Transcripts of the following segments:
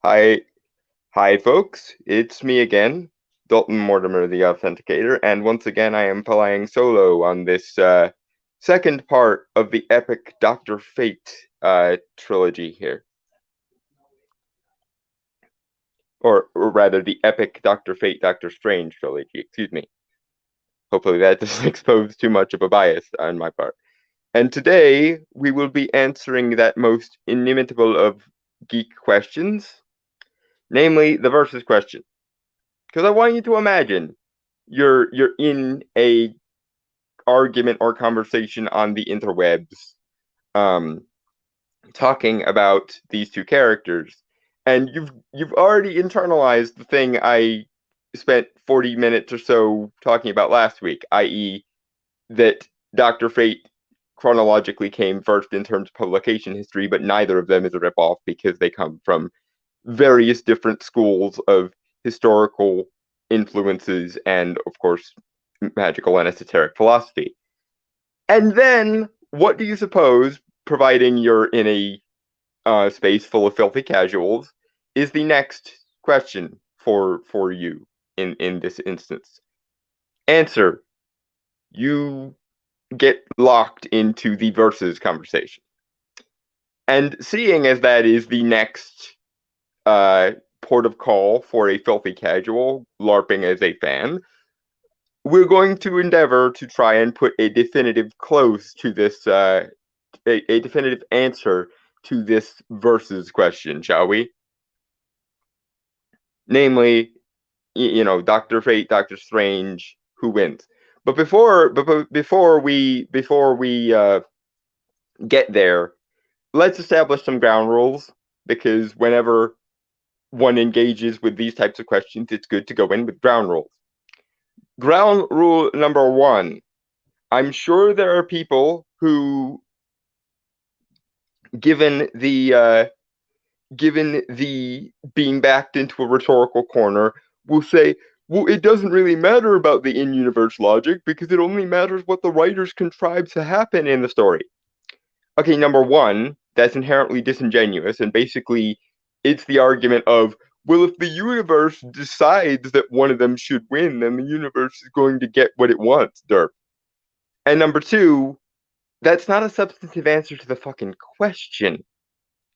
Hi, hi, folks. It's me again, Dalton Mortimer, the Authenticator, and once again I am playing solo on this second part of the epic Dr. Fate trilogy here, or rather, the epic Dr. Fate, Dr. Strange trilogy. Excuse me. Hopefully that doesn't expose too much of a bias on my part. And today we will be answering that most inimitable of geek questions, namely the versus question. Because I want you to imagine you're in a argument or conversation on the interwebs, um, talking about these two characters, and you've already internalized the thing I spent 40 minutes or so talking about last week, i.e., that Dr. Fate chronologically came first in terms of publication history, but neither of them is a ripoff because they come from various different schools of historical influences and, of course, magical and esoteric philosophy. And then, what do you suppose, providing you're in a space full of filthy casuals, is the next question for you in this instance? Answer: you get locked into the versus conversation. And seeing as that is the next uh, port of call for a filthy casual LARPing as a fan, we're going to endeavor to try and put a definitive close to this, a definitive answer to this versus question, shall we? Namely, Doctor Fate, Doctor Strange, who wins? But before we get there, let's establish some ground rules, because whenever one engages with these types of questions, it's good to go in with ground rules. Ground rule number one: I'm sure there are people who, given the being backed into a rhetorical corner, will say, well, it doesn't really matter about the in-universe logic because it only matters what the writers contrive to happen in the story. Okay, number one, that's inherently disingenuous, and basically it's the argument of, well, if the universe decides that one of them should win, then the universe is going to get what it wants, derp. And number two, that's not a substantive answer to the fucking question.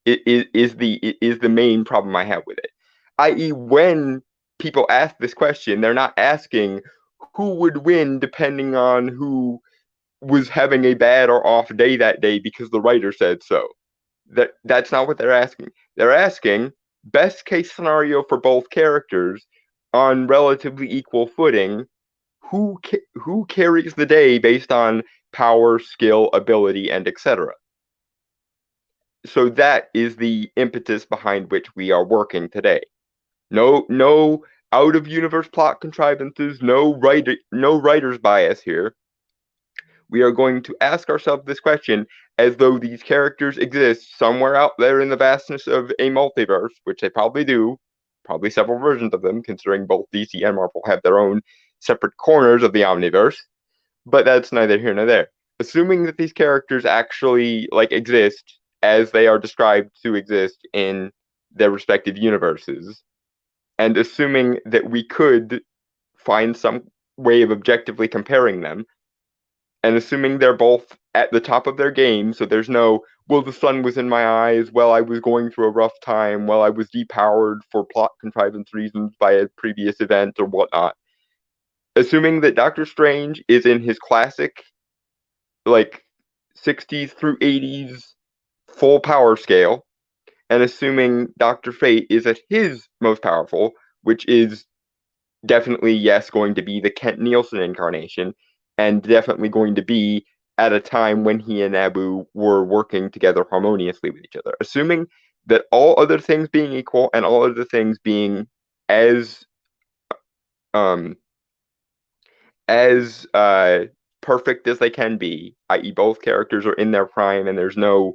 Is the main problem I have with it. I.e., when people ask this question, they're not asking who would win depending on who was having a bad or off day that day because the writer said so. That's not what they're asking. They're asking best case scenario for both characters on relatively equal footing. Who carries the day based on power, skill, ability, and etc. So that is the impetus behind which we are working today. No out of universe plot contrivances, no writer's bias here. We are going to ask ourselves this question as though these characters exist somewhere out there in the vastness of a multiverse, which they probably do, probably several versions of them, considering both DC and Marvel have their own separate corners of the omniverse. But that's neither here nor there. Assuming that these characters actually exist as they are described to exist in their respective universes, and assuming that we could find some way of objectively comparing them, and assuming they're both at the top of their game, so there's no, well, the sun was in my eyes, well, I was going through a rough time, well, I was depowered for plot contrivance reasons by a previous event or whatnot. Assuming that Doctor Strange is in his classic, like, 60s through 80s full power scale, and assuming Dr. Fate is at his most powerful, which is definitely, yes, going to be the Kent Nielsen incarnation, and definitely going to be at a time when he and Abu were working together harmoniously with each other. Assuming that all other things being equal and all other things being as um perfect as they can be, i.e., both characters are in their prime and there's no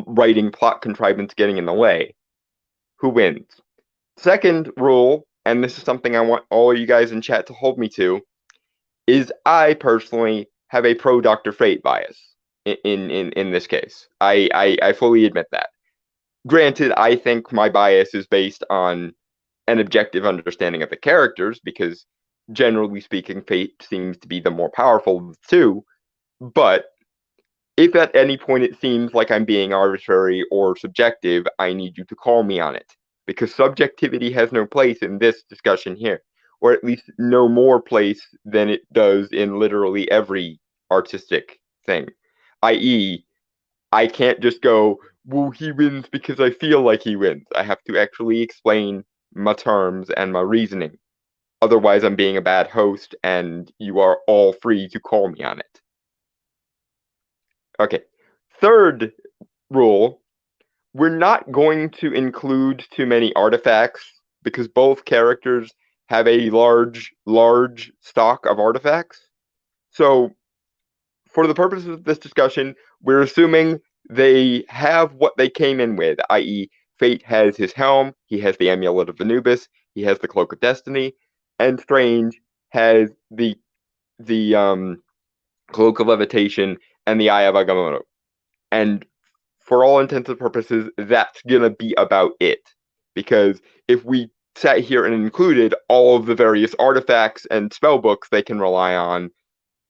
writing plot contrivance getting in the way, who wins? Second rule, and this is something I want all you guys in chat to hold me to, is I personally have a pro Dr. Fate bias in this case. I fully admit that. Granted, I think my bias is based on an objective understanding of the characters, because generally speaking, Fate seems to be the more powerful of the two. But if at any point it seems like I'm being arbitrary or subjective, I need you to call me on it. Because subjectivity has no place in this discussion here, or at least no more place than it does in literally every artistic thing. I.e., I can't just go, well, he wins because I feel like he wins. I have to actually explain my terms and my reasoning. Otherwise, I'm being a bad host, and you are all free to call me on it. Okay. Third rule, we're not going to include too many artifacts because both characters have a large stock of artifacts. So, for the purposes of this discussion, we're assuming they have what they came in with, i.e., Fate has his helm, he has the Amulet of Anubis, he has the Cloak of Destiny, and Strange has the Cloak of Levitation and the Eye of Agamotto. And for all intents and purposes, that's gonna be about it. Because if we sat here and included all of the various artifacts and spell books they can rely on,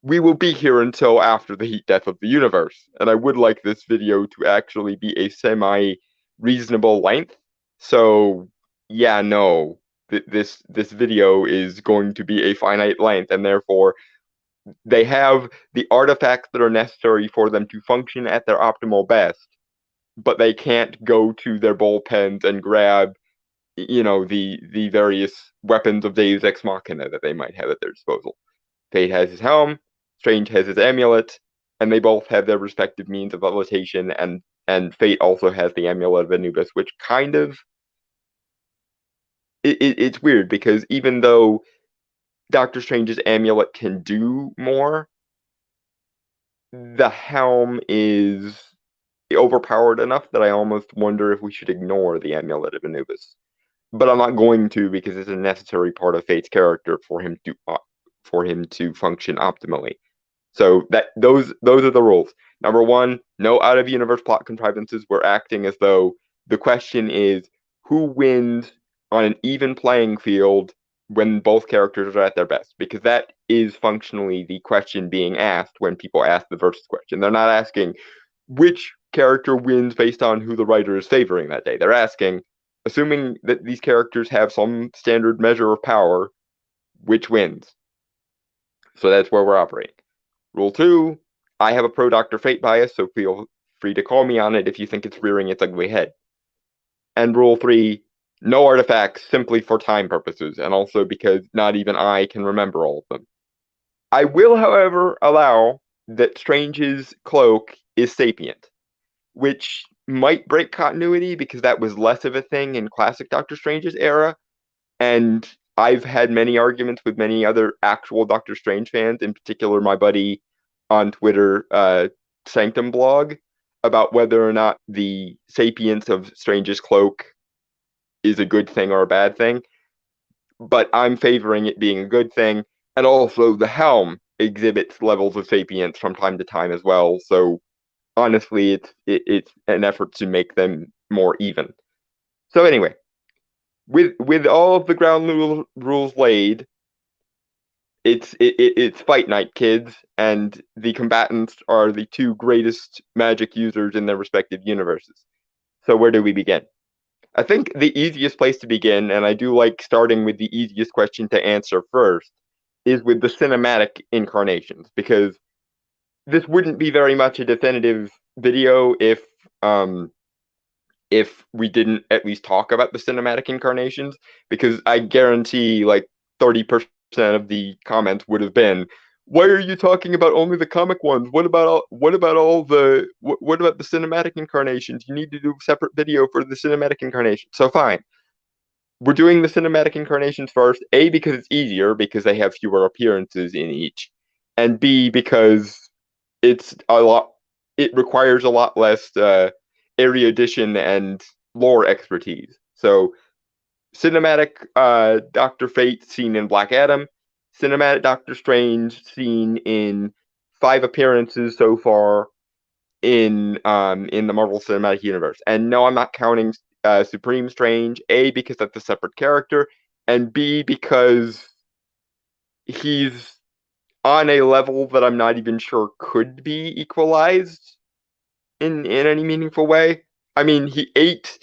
we will be here until after the heat death of the universe. And I would like this video to actually be a semi reasonable length. So yeah, no. This video is going to be a finite length, and therefore they have the artifacts that are necessary for them to function at their optimal best, but they can't go to their bullpens and grab, the various weapons of Deus Ex Machina that they might have at their disposal. Fate has his helm, Strange has his amulet, and they both have their respective means of levitation, and Fate also has the amulet of Anubis, which kind of it's weird because even though Doctor Strange's amulet can do more, the helm is overpowered enough that I almost wonder if we should ignore the amulet of Anubis. But I'm not going to because it's a necessary part of Fate's character for him to function optimally. So that those are the rules. Number one, no out of universe plot contrivances. We're acting as though the question is who wins on an even playing field when both characters are at their best, because that is functionally the question being asked when people ask the versus question. They're not asking which character wins based on who the writer is favoring that day. They're asking, assuming that these characters have some standard measure of power, which wins? So that's where we're operating. Rule 2, I have a pro Dr. Fate bias, so feel free to call me on it if you think it's rearing its ugly head. And Rule 3, no artifacts simply for time purposes, and also because not even I can remember all of them. I will, however, allow that Strange's cloak is sapient, which might break continuity because that was less of a thing in classic Doctor Strange's era, and I've had many arguments with many other actual Doctor Strange fans, in particular my buddy on Twitter, Sanctum Blog, about whether or not the sapience of Strange's cloak is a good thing or a bad thing. But I'm favoring it being a good thing, and also the helm exhibits levels of sapience from time to time as well. So honestly, it's an effort to make them more even. So anyway, with all of the ground rules laid, it's fight night, kids, and the combatants are the two greatest magic users in their respective universes. So where do we begin? I think the easiest place to begin, and I do like starting with the easiest question to answer first, is with the cinematic incarnations, because this wouldn't be very much a definitive video um if we didn't at least talk about the cinematic incarnations, because I guarantee like 30% of the comments would have been, why are you talking about only the comic ones? What about what about the cinematic incarnations? You need to do a separate video for the cinematic incarnations. So fine. We're doing the cinematic incarnations first, A, because it's easier because they have fewer appearances in each, and B, because it's a lot it requires a lot less erudition and lore expertise. So cinematic Doctor Fate seen in Black Adam, cinematic Doctor Strange seen in 5 appearances so far, in the Marvel Cinematic Universe. And no, I'm not counting Supreme Strange, A, because that's a separate character, and B, because he's on a level that I'm not even sure could be equalized in any meaningful way. I mean, he ate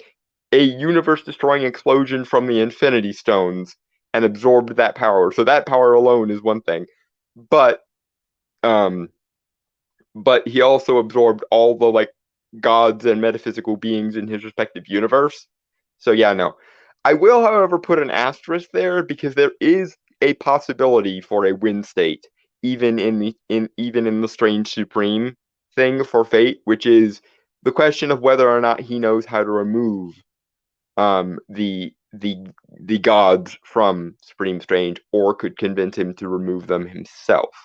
a universe-destroying explosion from the Infinity Stones and absorbed that power. So that power alone is one thing. But um but he also absorbed all the like gods and metaphysical beings in his respective universe. So yeah, no. I will, however, put an asterisk there because there is a possibility for a win state, even in the Strange Supreme thing for Fate, which is the question of whether or not he knows how to remove the gods from Supreme Strange, or could convince him to remove them himself.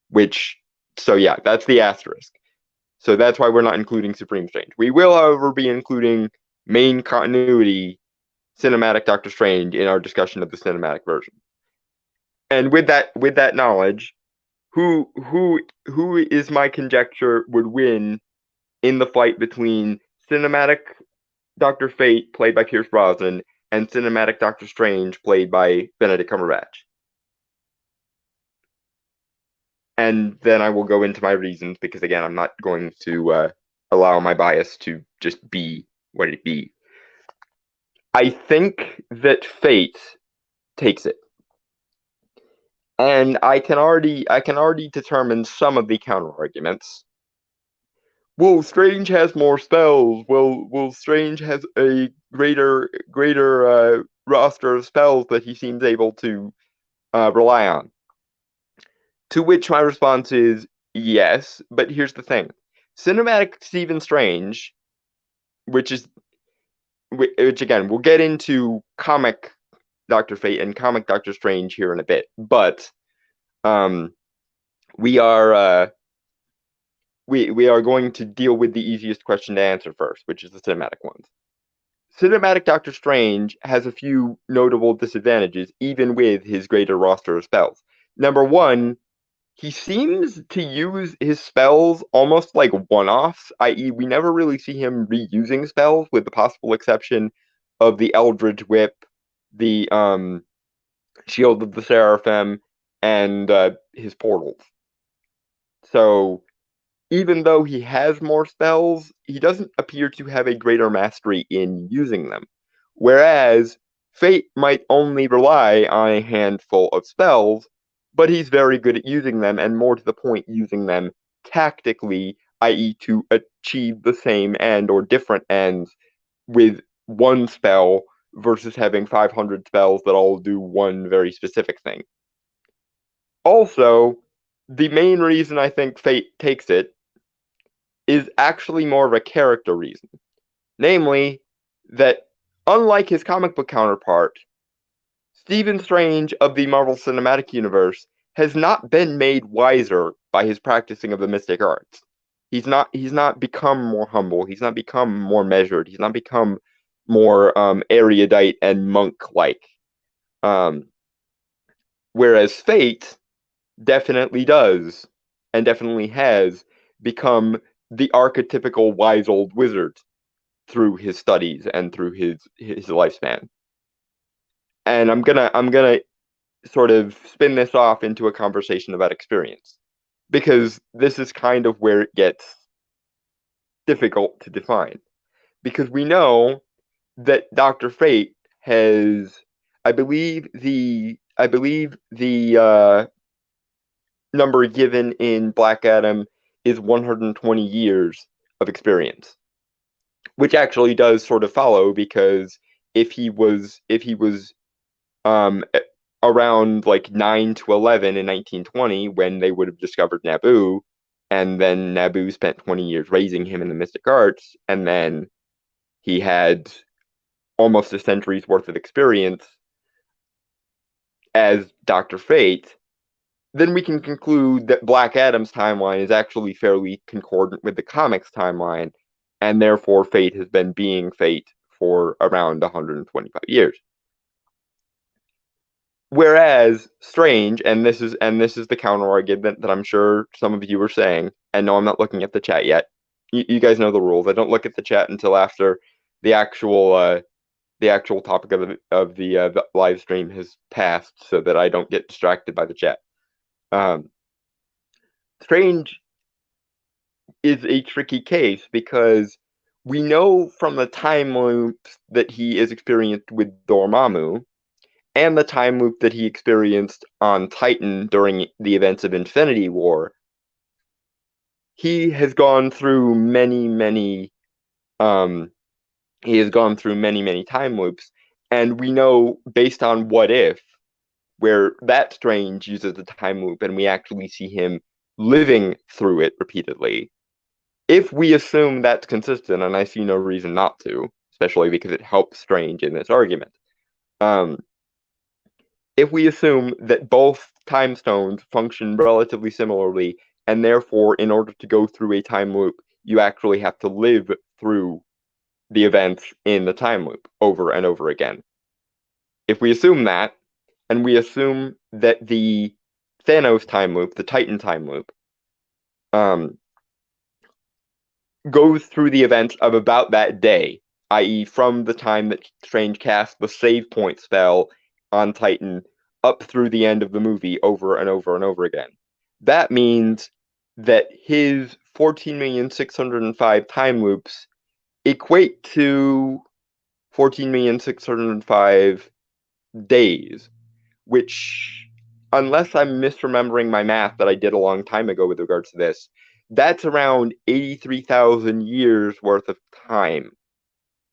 Which, so yeah, that's the asterisk. So that's why we're not including Supreme Strange. We will, however, be including main continuity cinematic Doctor Strange in our discussion of the cinematic version. And with that knowledge, who is my conjecture would win in the fight between cinematic Doctor Fate, played by Pierce Brosnan, and cinematic Doctor Strange, played by Benedict Cumberbatch? And then I will go into my reasons because, again, I'm not going to allow my bias to just be what it be. I think that Fate takes it, and I can already determine some of the counter arguments. Well, Strange has more spells. Well, Strange has a greater roster of spells that he seems able to rely on. To which my response is yes, but here's the thing. Cinematic Stephen Strange, which is which again, we'll get into comic Doctor Fate and comic Doctor Strange here in a bit, but um we are we are going to deal with the easiest question to answer first, which is the cinematic ones. Cinematic Doctor Strange has a few notable disadvantages, even with his greater roster of spells. Number one, he seems to use his spells almost like one-offs, i.e., we never really see him reusing spells, with the possible exception of the Eldritch Whip, the Shield of the Seraphim, and his portals. So even though he has more spells, he doesn't appear to have a greater mastery in using them. Whereas Fate might only rely on a handful of spells, but he's very good at using them, and more to the point, using them tactically, i.e., to achieve the same end or different ends with one spell versus having 500 spells that all do one very specific thing. Also, the main reason I think Fate takes it is actually more of a character reason. Namely, that unlike his comic book counterpart, Stephen Strange of the Marvel Cinematic Universe has not been made wiser by his practicing of the mystic arts. He's not become more humble, he's not become more measured, he's not become more erudite and monk-like. Um, whereas Fate definitely does, and definitely has, become the archetypical wise old wizard through his studies and through his lifespan. And I'm gonna sort of spin this off into a conversation about experience, because this is kind of where it gets difficult to define. Because we know that Dr. Fate has, I believe the number given in Black Adam is 120 years of experience, which actually does sort of follow, because if he was um around like 9 to 11 in 1920, when they would have discovered Naboo, and then Naboo spent 20 years raising him in the mystic arts, and then he had almost a century's worth of experience as Dr. Fate, then we can conclude that Black Adam's timeline is actually fairly concordant with the comics timeline, and therefore Fate has been being Fate for around 125 years. Whereas Strange, and this is the counter argument that I'm sure some of you are saying, and no, I'm not looking at the chat yet. You guys know the rules. I don't look at the chat until after the actual topic of the live stream has passed, so that I don't get distracted by the chat. Strange is a tricky case because we know from the time loops that he is experienced with Dormammu and the time loop that he experienced on Titan during the events of Infinity War. He has gone through many time loops, and we know based on What If, where that Strange uses the time loop and we actually see him living through it repeatedly. If we assume that's consistent, and I see no reason not to, especially because it helps Strange in this argument, if we assume that both time stones function relatively similarly, and therefore, in order to go through a time loop, you actually have to live through the events in the time loop over and over again. If we assume that, and we assume that the Thanos time loop, the Titan time loop, goes through the events of about that day, i.e., from the time that Strange cast the save point spell on Titan up through the end of the movie over and over and over again. That means that his 14,605 time loops equate to 14,605 days, which, unless I'm misremembering my math that I did a long time ago with regards to this, that's around 83,000 years worth of time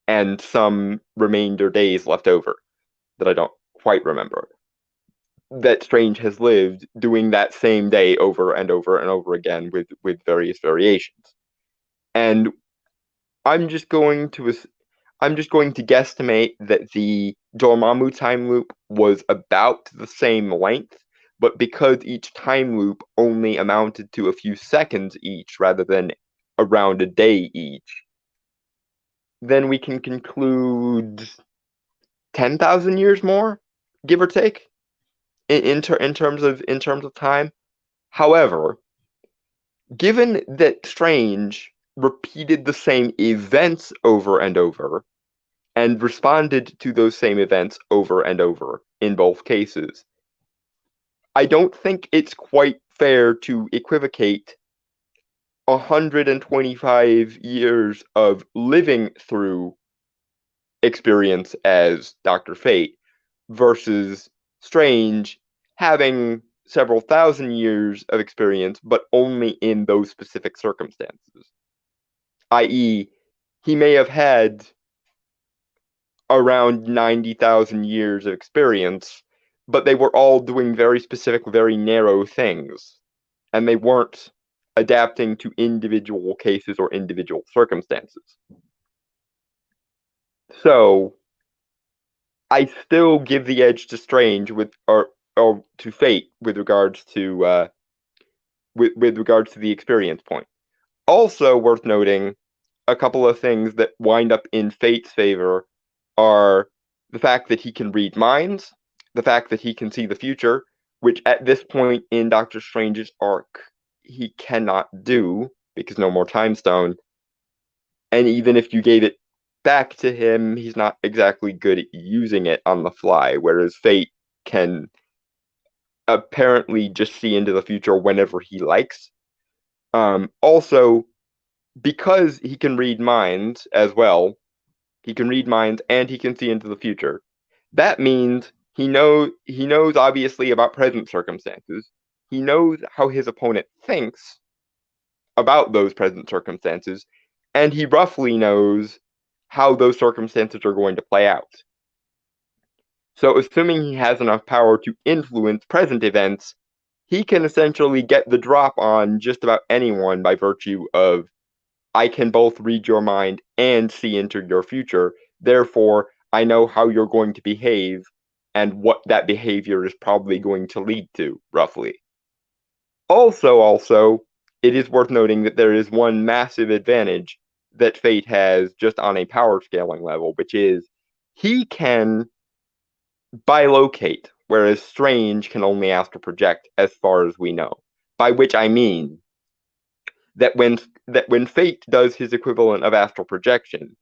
and some remainder days left over that I don't quite remember, that Strange has lived doing that same day over and over and over again with various variations. And I'm just going to guesstimate that the Dormammu time loop was about the same length, but because each time loop only amounted to a few seconds each rather than around a day each, then we can conclude 10,000 years more, give or take, in terms of time. However, given that Strange repeated the same events over and over, and responded to those same events over and over in both cases, I don't think it's quite fair to equivocate 125 years of living through experience as Dr. Fate versus Strange having several thousand years of experience, but only in those specific circumstances. I.e., he may have had around 90,000 years of experience, but they were all doing very specific, very narrow things, and they weren't adapting to individual cases or individual circumstances. So, I still give the edge to Strange or to Fate with regards to with regards to the experience point. Also worth noting, a couple of things that wind up in Fate's favor are the fact that he can read minds, the fact that he can see the future, which at this point in Doctor Strange's arc he cannot do because no more time stone. And even if you gave it back to him, he's not exactly good at using it on the fly, whereas Fate can apparently just see into the future whenever he likes. Also, because he can read minds as well, he can read minds and he can see into the future. That means he knows obviously about present circumstances. He knows how his opponent thinks about those present circumstances, and he roughly knows how those circumstances are going to play out. So, assuming he has enough power to influence present events, he can essentially get the drop on just about anyone by virtue of, I can both read your mind and see into your future. Therefore, I know how you're going to behave and what that behavior is probably going to lead to, roughly. Also, it is worth noting that there is one massive advantage that Fate has just on a power scaling level, which is he can bilocate, whereas Strange can only astral project as far as we know. By which I mean, that when Fate does his equivalent of astral projection,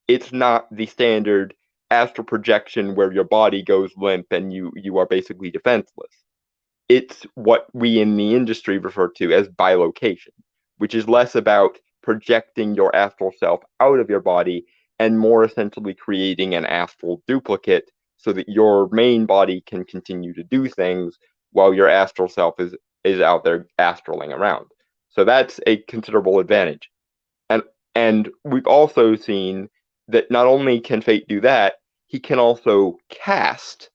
it's not the standard astral projection where your body goes limp and you are basically defenseless. It's what we in the industry refer to as bilocation, which is less about projecting your astral self out of your body and more essentially creating an astral duplicate so that your main body can continue to do things while your astral self is out there astraling around. So that's a considerable advantage. And and we've also seen that not only can Fate do that, he can also cast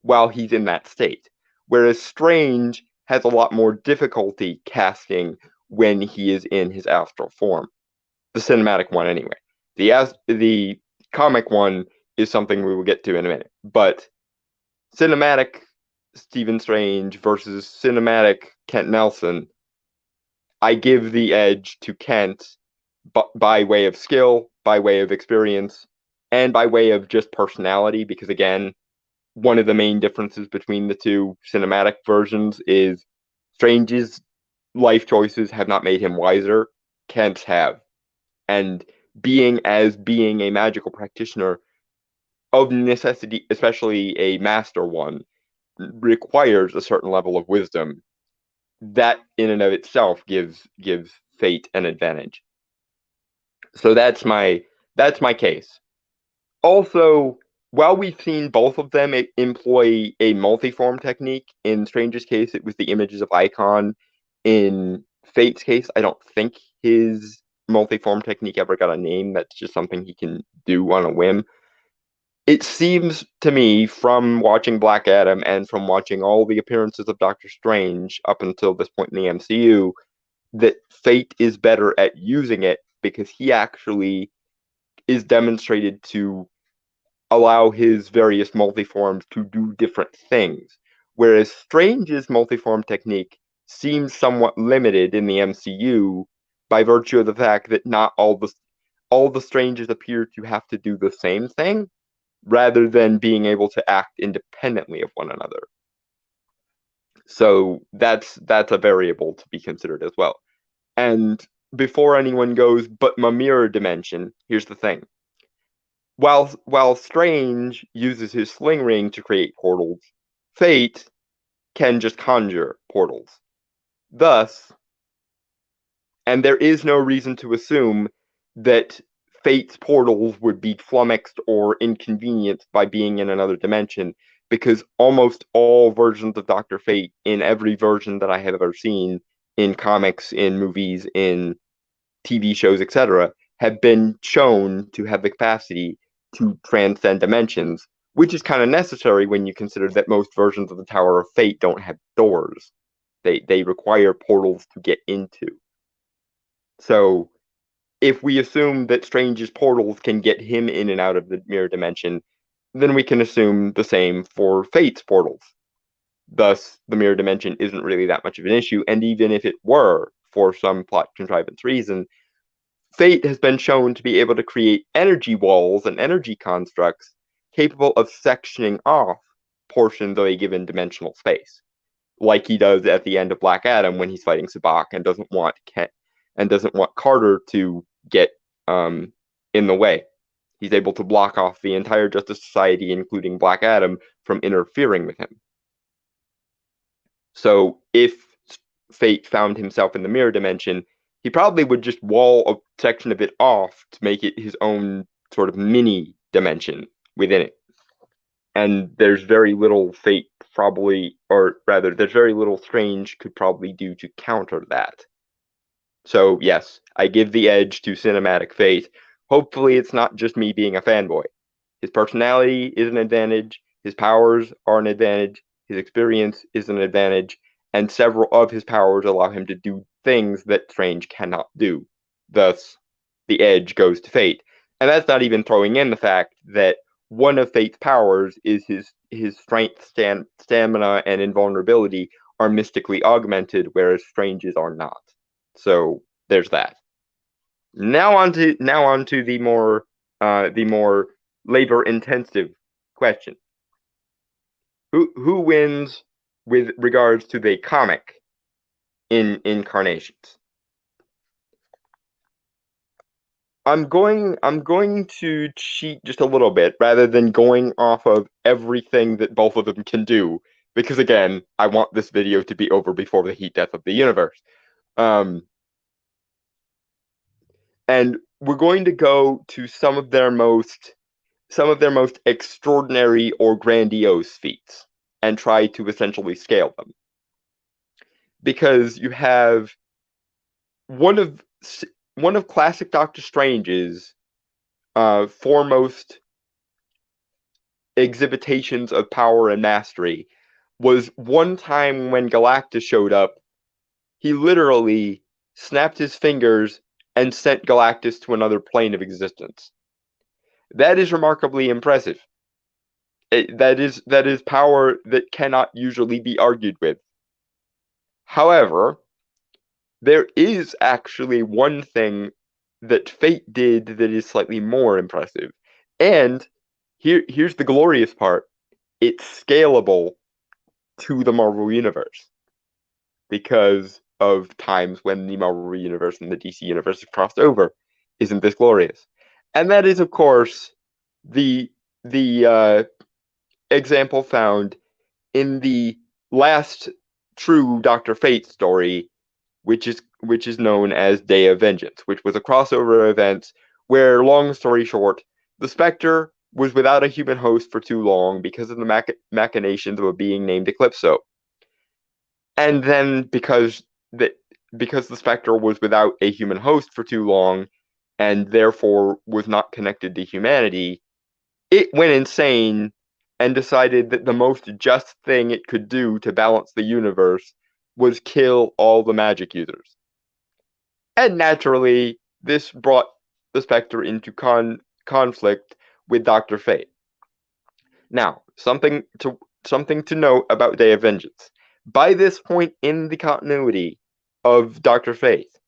while he's in that state. Whereas Strange has a lot more difficulty casting when he is in his astral form. The cinematic one, anyway. The comic one is something we will get to in a minute. But cinematic Stephen Strange versus cinematic Kent Nelson, I give the edge to Kent by way of skill, by way of experience, and by way of just personality, because again, one of the main differences between the two cinematic versions is Strange's life choices have not made him wiser, Kent's have. And being a magical practitioner of necessity, especially a master one, requires a certain level of wisdom. That in and of itself gives Fate an advantage. So that's my case. Also, while we've seen both of them employ a multiform technique, in Strange's case, it was the images of icon. In Fate's case, I don't think his multiform technique ever got a name. That's just something he can do on a whim. It seems to me, from watching Black Adam and from watching all the appearances of Doctor Strange up until this point in the MCU, that Fate is better at using it because he actually is demonstrated to allow his various multiforms to do different things. Whereas Strange's multiform technique seems somewhat limited in the MCU by virtue of the fact that not all the Stranges appear to have to do the same thing, rather than being able to act independently of one another. So that's a variable to be considered as well. And before anyone goes, but my mirror dimension, here's the thing. While Strange uses his sling ring to create portals, Fate can just conjure portals. Thus, and there is no reason to assume that Fate's portals would be flummoxed or inconvenienced by being in another dimension, because almost all versions of Dr. Fate, in every version that I have ever seen, in comics, in movies, in TV shows, etc., have been shown to have the capacity to transcend dimensions, which is kind of necessary when you consider that most versions of the Tower of Fate don't have doors. They require portals to get into. So if we assume that Strange's portals can get him in and out of the mirror dimension, then we can assume the same for Fate's portals. Thus, the mirror dimension isn't really that much of an issue, and even if it were, for some plot contrivance reason, Fate has been shown to be able to create energy walls and energy constructs capable of sectioning off portions of a given dimensional space, like he does at the end of Black Adam when he's fighting Sabak and doesn't want Carter to get in the way. He's able to block off the entire Justice Society, including Black Adam, from interfering with him. So if Fate found himself in the mirror dimension, he probably would just wall a section of it off to make it his own sort of mini dimension within it. And there's very little Fate probably, or rather, there's very little Strange could probably do to counter that. So yes, I give the edge to cinematic Fate. Hopefully it's not just me being a fanboy. His personality is an advantage, his powers are an advantage, his experience is an advantage, and several of his powers allow him to do things that Strange cannot do. Thus, the edge goes to Fate. And that's not even throwing in the fact that one of Fate's powers is his strength, stamina, and invulnerability are mystically augmented, whereas Strange's are not. So there's that. Now on to the more labor intensive question. Who wins with regards to the comic incarnations? I'm going to cheat just a little bit rather than going off of everything that both of them can do, because again, I want this video to be over before the heat death of the universe. Um, and we're going to go to some of their most extraordinary or grandiose feats and try to essentially scale them. Because you have one of one of classic Doctor Strange's foremost exhibitations of power and mastery was one time when Galactus showed up. He literally snapped his fingers and sent Galactus to another plane of existence. That is remarkably impressive. That is power that cannot usually be argued with. However, there is actually one thing that Fate did that is slightly more impressive. And here's the glorious part. It's scalable to the Marvel Universe because of times when the Marvel Universe and the DC Universe have crossed over. Isn't this glorious? And that is, of course, the the example found in the last true Doctor Fate story, which is known as Day of Vengeance, which was a crossover event where, long story short, the Spectre was without a human host for too long because of the machinations of a being named Eclipso. And then because the Spectre was without a human host for too long and therefore was not connected to humanity, it went insane and decided that the most just thing it could do to balance the universe was kill all the magic users. And naturally, this brought the Spectre into conflict with Dr. Fate. Now, something to note about Day of Vengeance. By this point in the continuity of Dr. Fate,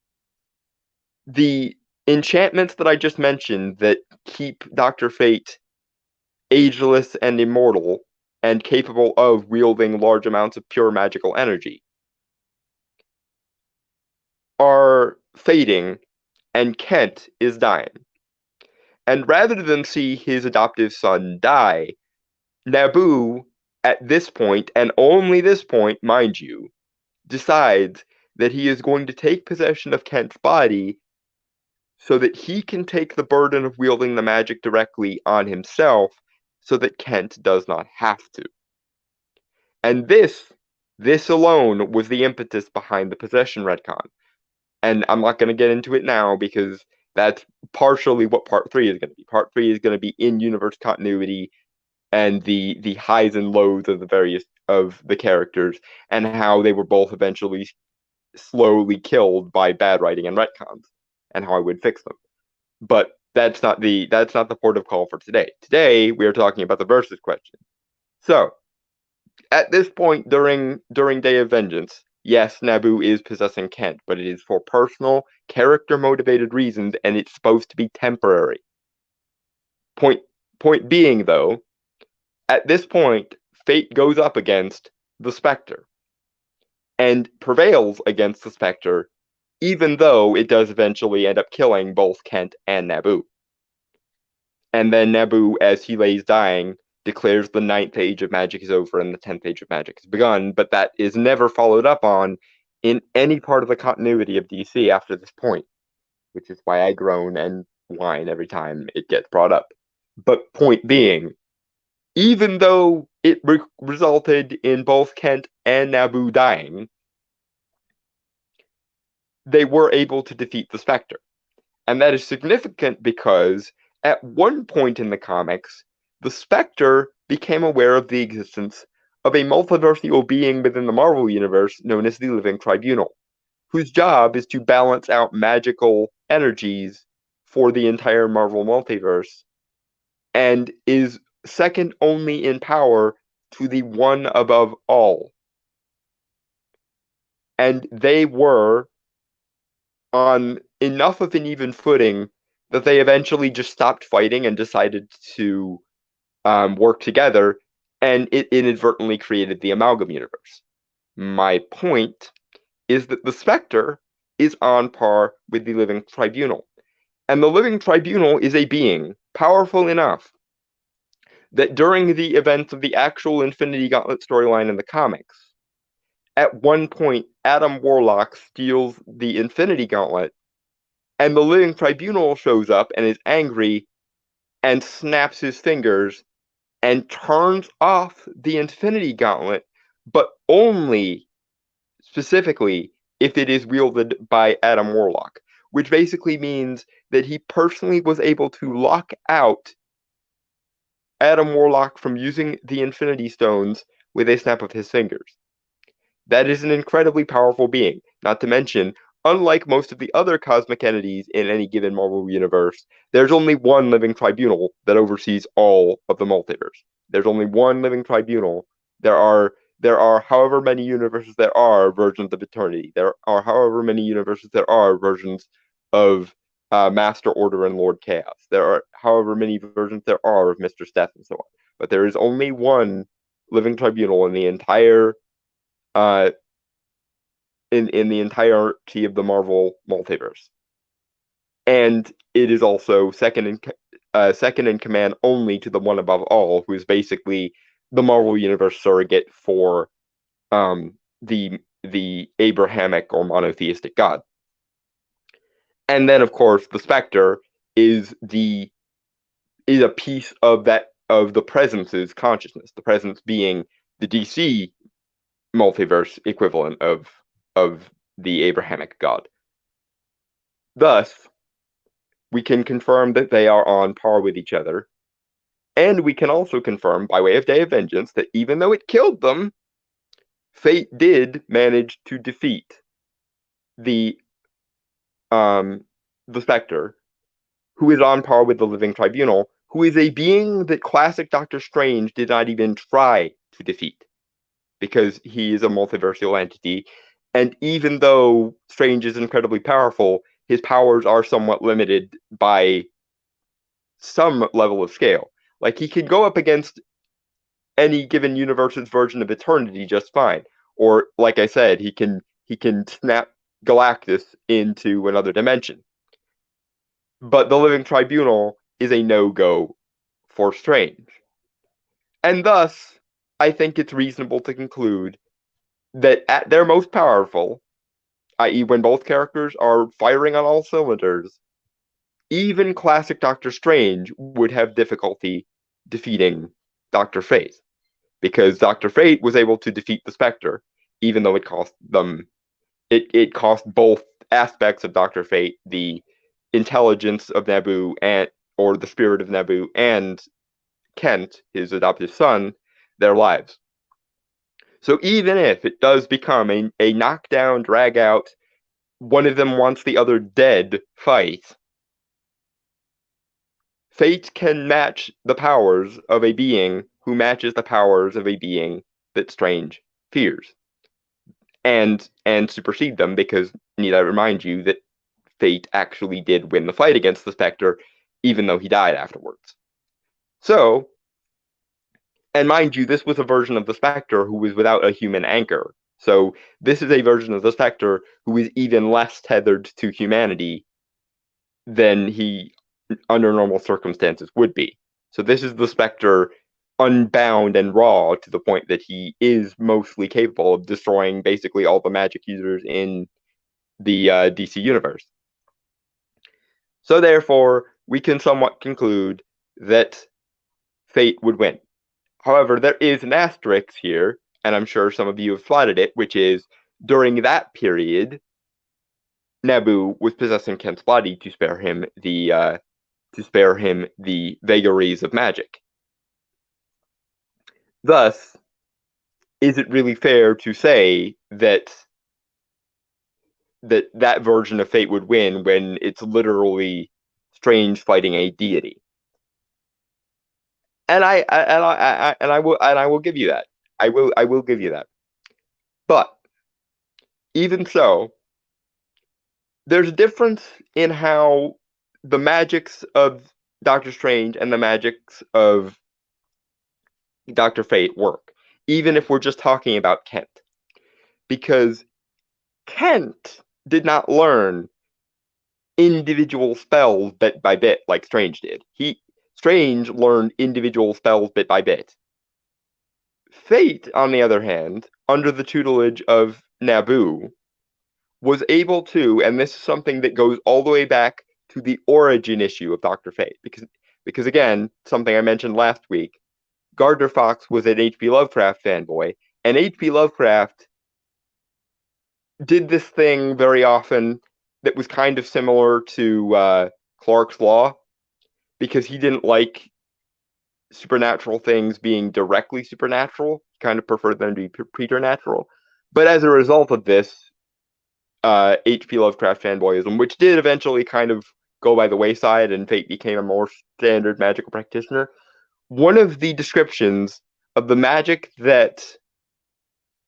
the enchantments that I just mentioned that keep Dr. Fate ageless and immortal and capable of wielding large amounts of pure magical energy are fading, and Kent is dying. And rather than see his adoptive son die, Naboo, at this point, and only this point, mind you, decides that he is going to take possession of Kent's body so that he can take the burden of wielding the magic directly on himself so that Kent does not have to. And this alone was the impetus behind the possession retcon. And I'm not going to get into it now because that's partially what part 3 is going to be. Part 3 is going to be in-universe continuity and the highs and lows of the various of the characters and how they were both eventually slowly killed by bad writing and retcons and how I would fix them. But that's not the port of call for today. Today we are talking about the versus question. So at this point during Day of Vengeance, yes, Naboo is possessing Kent, but it is for personal, character motivated reasons, and it's supposed to be temporary. Point being, though, at this point, Fate goes up against the Spectre and prevails against the Spectre, even though it does eventually end up killing both Kent and Naboo. And then Naboo, as he lays dying, declares the 9th age of magic is over and the 10th age of magic has begun, but that is never followed up on in any part of the continuity of DC after this point, which is why I groan and whine every time it gets brought up. But point being, even though it resulted in both Kent and Naboo dying, they were able to defeat the Spectre. And that is significant because at one point in the comics, the Spectre became aware of the existence of a multiversal being within the Marvel Universe known as the Living Tribunal, whose job is to balance out magical energies for the entire Marvel multiverse, and is second only in power to the one above all. And they were on enough of an even footing that they eventually just stopped fighting and decided to work together, and it inadvertently created the Amalgam Universe. My point is that the Spectre is on par with the Living Tribunal. And the Living Tribunal is a being powerful enough that during the events of the actual Infinity Gauntlet storyline in the comics, at one point, Adam Warlock steals the Infinity Gauntlet, and the Living Tribunal shows up and is angry and snaps his fingers and turns off the Infinity Gauntlet, but only specifically if it is wielded by Adam Warlock, which basically means that he personally was able to lock out Adam Warlock from using the Infinity Stones with a snap of his fingers. That is an incredibly powerful being, not to mention, unlike most of the other cosmic entities in any given Marvel universe, there's only one living tribunal that oversees all of the multiverse. There's only one living tribunal. There are however many universes there are versions of Eternity. There are however many universes there are versions of Master Order and Lord Chaos. There are however many versions there are of Mr. Steph and so on. But there is only one living tribunal in the entire uh, in the entirety of the Marvel multiverse, and it is also second in command only to the one above all, who is basically the Marvel Universe surrogate for the Abrahamic or monotheistic God. And then, of course, the Spectre is a piece of the Presence's consciousness. The Presence being the DC multiverse equivalent of the Abrahamic God. Thus, we can confirm that they are on par with each other, and we can also confirm, by way of Day of Vengeance, that even though it killed them, Fate did manage to defeat the Spectre, who is on par with the Living Tribunal, who is a being that classic Doctor Strange did not even try to defeat, because he is a multiversal entity, and even though Strange is incredibly powerful, his powers are somewhat limited by some level of scale. Like, he can go up against any given universe's version of Eternity just fine. Or, like I said, he can snap Galactus into another dimension. But the Living Tribunal is a no-go for Strange. And thus, I think it's reasonable to conclude that at their most powerful, i.e. when both characters are firing on all cylinders, even classic Doctor Strange would have difficulty defeating Dr. Fate, because Dr. Fate was able to defeat the Spectre, even though it cost them, it cost both aspects of Dr. Fate, the intelligence of Naboo or the spirit of Naboo, and Kent, his adopted son, their lives. So even if it does become a knockdown, drag out, one of them wants the other dead fight, Fate can match the powers of a being who matches the powers of a being that Strange fears, and supersede them, because need I remind you that Fate actually did win the fight against the Spectre, even though he died afterwards. So, and mind you, this was a version of the Spectre who was without a human anchor. So this is a version of the Spectre who is even less tethered to humanity than he, under normal circumstances, would be. So this is the Spectre unbound and raw to the point that he is mostly capable of destroying basically all the magic users in the DC universe. So therefore, we can somewhat conclude that Fate would win. However, there is an asterisk here, and I'm sure some of you have plotted it, which is, during that period, Naboo was possessing Kent's body to spare him the vagaries of magic. Thus, is it really fair to say that that version of Fate would win when it's literally Strange fighting a deity? And I will give you that. I will give you that. But even so, there's a difference in how the magics of Doctor Strange and the magics of Dr. Fate work, even if we're just talking about Kent. Because Kent did not learn individual spells bit by bit like Strange did. Strange learned individual spells bit by bit. Fate, on the other hand, under the tutelage of Naboo, was able to, and this is something that goes all the way back to the origin issue of Dr. Fate, because again, something I mentioned last week, Gardner Fox was an H.P. Lovecraft fanboy, and H.P. Lovecraft did this thing very often that was kind of similar to Clark's Law, because he didn't like supernatural things being directly supernatural. He kind of preferred them to be preternatural. But as a result of this, H.P. Lovecraft fanboyism, which did eventually kind of go by the wayside and Fate became a more standard magical practitioner, one of the descriptions of the magic that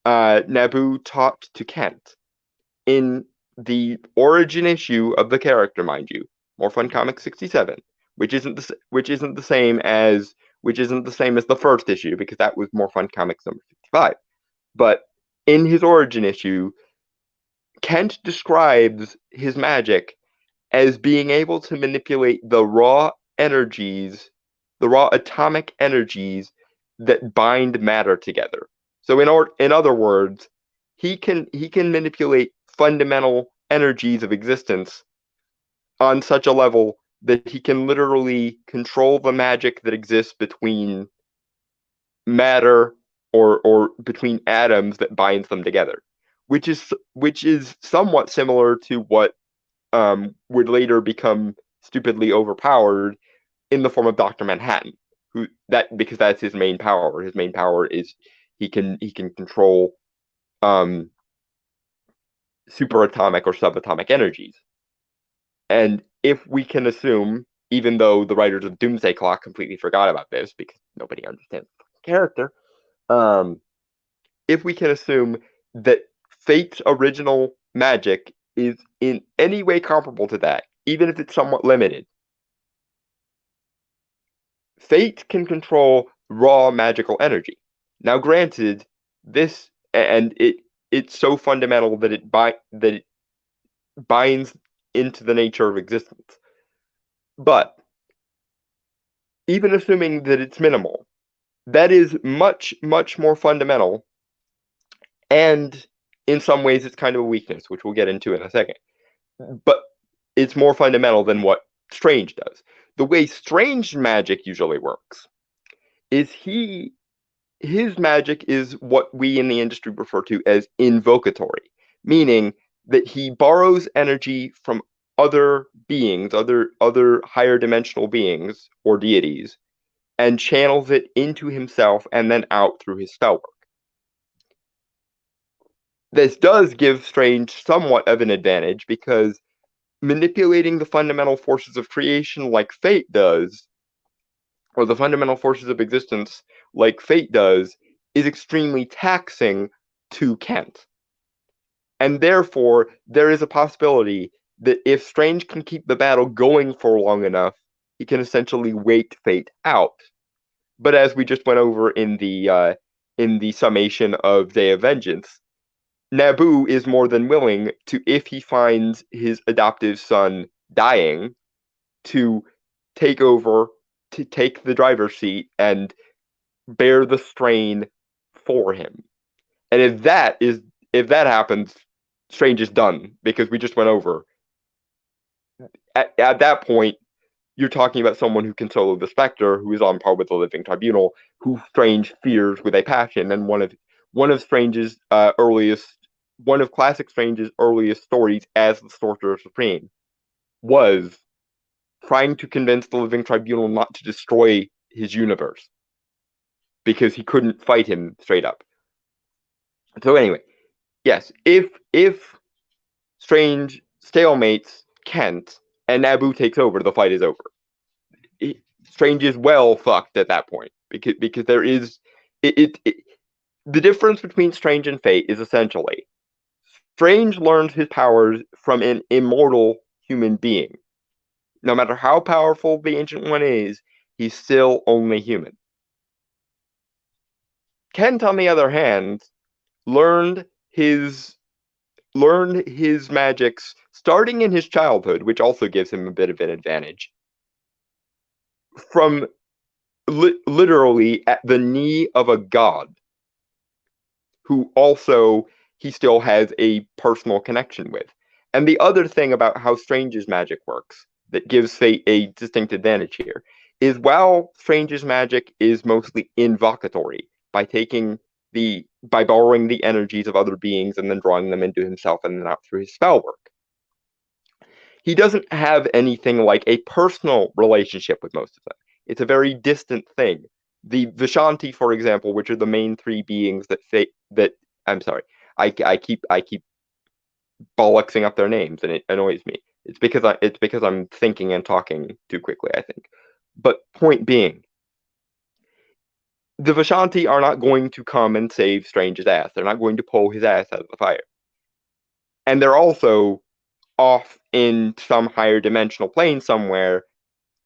Naboo taught to Kent in the origin issue of the character, mind you, More Fun Comics 67, which isn't the same as the first issue, because that was More Fun Comics number 55. But in his origin issue, Kent describes his magic as being able to manipulate the raw energies, the raw atomic energies that bind matter together. So in other words, he can manipulate fundamental energies of existence on such a level that he can literally control the magic that exists between matter or between atoms that binds them together, which is somewhat similar to what would later become stupidly overpowered in the form of Dr. Manhattan, because that's his main power. His main power is he can control superatomic or subatomic energies. And if we can assume, even though the writers of Doomsday Clock completely forgot about this because nobody understands the character, if we can assume that Fate's original magic is in any way comparable to that, even if it's somewhat limited, Fate can control raw magical energy. Now, granted, this and it's so fundamental that it binds into the nature of existence. But even assuming that it's minimal, that is much, much more fundamental, and in some ways it's kind of a weakness, which we'll get into in a second. But it's more fundamental than what Strange does. The way Strange magic usually works is his magic is what we in the industry refer to as invocatory, meaning that he borrows energy from other beings, other higher dimensional beings or deities, and channels it into himself and then out through his spell work. This does give Strange somewhat of an advantage because manipulating the fundamental forces of creation like Fate does, or the fundamental forces of existence like Fate does, is extremely taxing to Kent. And therefore, there is a possibility that if Strange can keep the battle going for long enough, he can essentially wait Fate out. But as we just went over in the summation of Day of Vengeance, Naboo is more than willing to, if he finds his adoptive son dying, to take over, to take the driver's seat and bear the strain for him. And if that happens, Strange is done, because we just went over. At that point, you're talking about someone who can solo the Spectre, who is on par with the Living Tribunal, who Strange fears with a passion. And one of classic Strange's earliest stories as the Sorcerer Supreme was trying to convince the Living Tribunal not to destroy his universe because he couldn't fight him straight up. So anyway, yes, if Strange stalemates Kent and Naboo takes over, the fight is over. Strange is well fucked at that point because there is the difference between Strange and Fate is essentially Strange learns his powers from an immortal human being. No matter how powerful the Ancient One is, he's still only human. Kent, on the other hand, learned his learn his magics starting in his childhood, which also gives him a bit of an advantage, from literally at the knee of a god who also he still has a personal connection with. And the other thing about how Strange's magic works that gives Fate a distinct advantage here is while Strange's magic is mostly invocatory by borrowing the energies of other beings and then drawing them into himself and then out through his spell work. He doesn't have anything like a personal relationship with most of them. It's a very distant thing. The Vishanti, for example, which are the main three beings that I'm sorry, I keep bollocksing up their names and it annoys me. It's because I'm thinking and talking too quickly, I think. But point being, the Vishanti are not going to come and save Strange's ass. They're not going to pull his ass out of the fire. And they're also off in some higher dimensional plane somewhere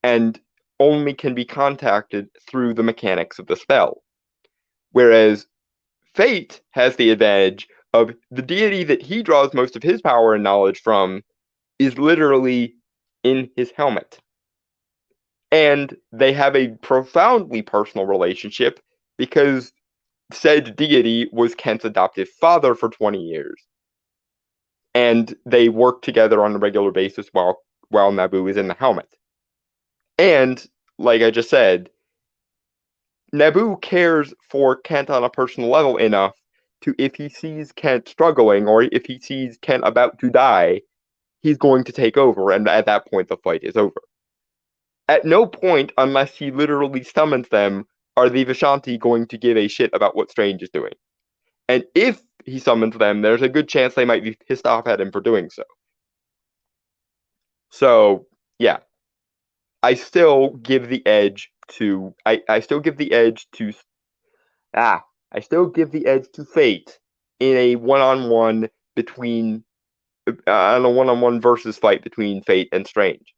and only can be contacted through the mechanics of the spell. Whereas Fate has the advantage of the deity that he draws most of his power and knowledge from is literally in his helmet. And they have a profoundly personal relationship because said deity was Kent's adoptive father for 20 years. And they work together on a regular basis while Naboo is in the helmet. And, like I just said, Naboo cares for Kent on a personal level enough to, if he sees Kent struggling or if he sees Kent about to die, he's going to take over, and at that point the fight is over. At no point, unless he literally summons them, are the Vishanti going to give a shit about what Strange is doing. And if he summons them, there's a good chance they might be pissed off at him for doing so. So, yeah. I still give the edge to I still give the edge to I still give the edge to Fate in a one-on-one between on a one-on-one versus fight between Fate and Strange.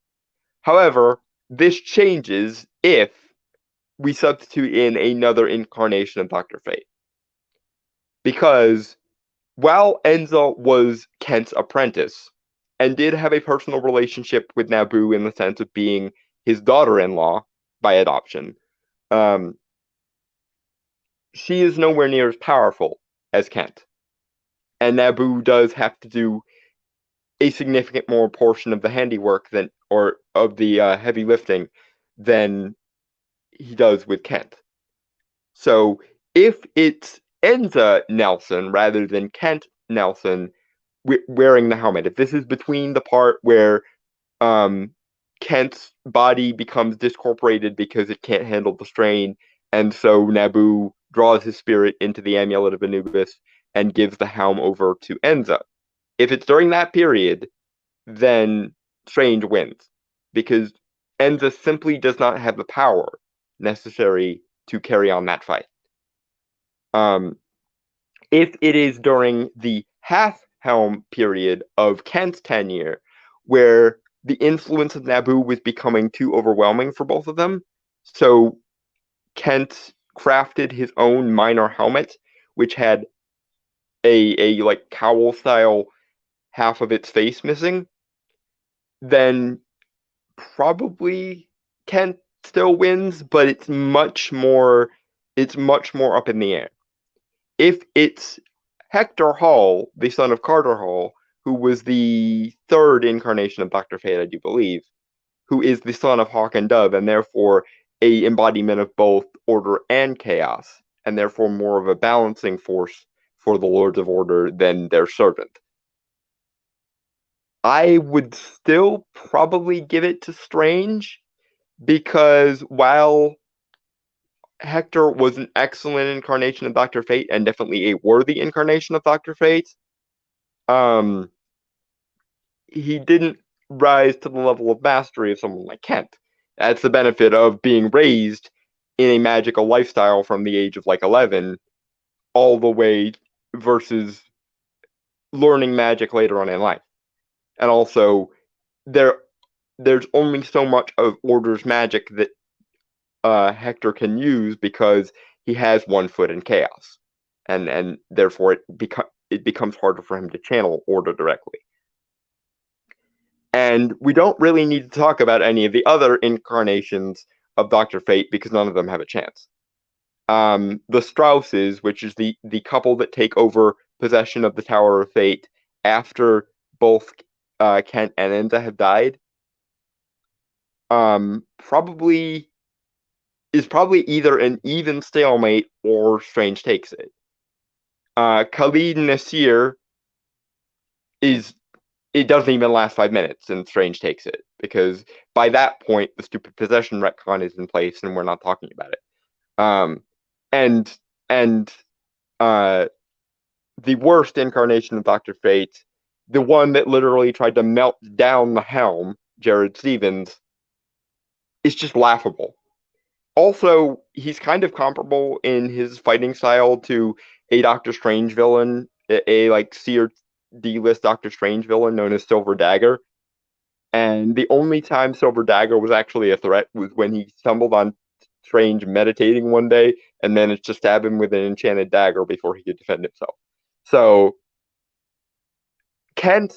However, this changes if we substitute in another incarnation of Dr. Fate. Because while Enza was Kent's apprentice and did have a personal relationship with Naboo in the sense of being his daughter-in-law by adoption, she is nowhere near as powerful as Kent. And Naboo does have to do a significant more portion of the handiwork or of the heavy lifting than he does with Kent. So if it's Enza Nelson rather than Kent Nelson wearing the helmet, if this is between the part where Kent's body becomes discorporated because it can't handle the strain, and so Naboo draws his spirit into the amulet of Anubis and gives the helm over to Enza. If it's during that period, then Strange wins, because Enza simply does not have the power necessary to carry on that fight. If it is during the half-helm period of Kent's tenure, where the influence of Naboo was becoming too overwhelming for both of them, so Kent crafted his own minor helmet, which had a like cowl style half of its face missing, then probably Kent still wins, but it's much more up in the air. If it's Hector Hall, the son of Carter Hall, who was the third incarnation of Dr. Fate, I do believe, who is the son of Hawk and Dove, and therefore a embodiment of both order and chaos, and therefore more of a balancing force for the Lords of Order than their servant. I would still probably give it to Strange, because while Hector was an excellent incarnation of Dr. Fate and definitely a worthy incarnation of Dr. Fate, he didn't rise to the level of mastery of someone like Kent. That's the benefit of being raised in a magical lifestyle from the age of like 11 all the way versus learning magic later on in life. And also, there's only so much of Order's magic that Hector can use because he has one foot in chaos, and therefore it becomes harder for him to channel order directly. And we don't really need to talk about any of the other incarnations of Dr. Fate because none of them have a chance. The Strausses, which is the couple that take over possession of the Tower of Fate after both Kent and Enza have died, probably either an even stalemate or Strange takes it. Khalid Nasir is it doesn't even last 5 minutes and Strange takes it because by that point the stupid possession retcon is in place and we're not talking about it. And and the worst incarnation of Dr. Fate, the one that literally tried to melt down the helm, Jared Stevens, is just laughable. Also, he's kind of comparable in his fighting style to a Doctor Strange villain, a like C or D list Doctor Strange villain known as Silver Dagger. And the only time Silver Dagger was actually a threat was when he stumbled on Strange meditating one day and managed to stab him with an enchanted dagger before he could defend himself. So Kent,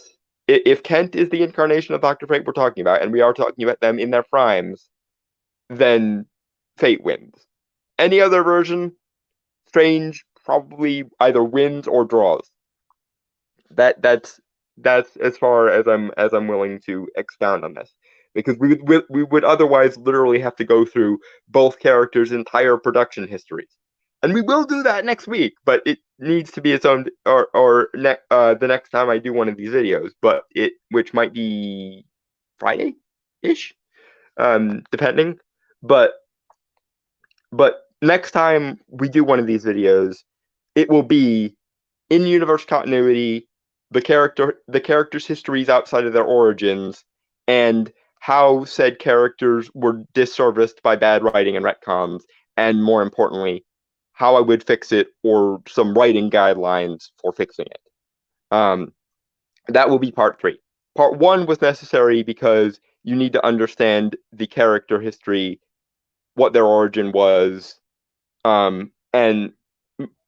if Kent is the incarnation of Doctor Fate we're talking about, and we are talking about them in their primes, then Fate wins. Any other version, Strange probably either wins or draws. That's as far as I'm willing to expound on this because we would otherwise literally have to go through both characters' entire production histories, and we will do that next week. But it needs to be its own the next time I do one of these videos, but it which might be Friday ish, depending. But next time we do one of these videos, it will be in universe continuity, the characters' histories outside of their origins, and how said characters were disserviced by bad writing and retcons, and more importantly, how I would fix it or some writing guidelines for fixing it. Um, that will be part 3. Part 1 was necessary because you need to understand the character history, what their origin was, and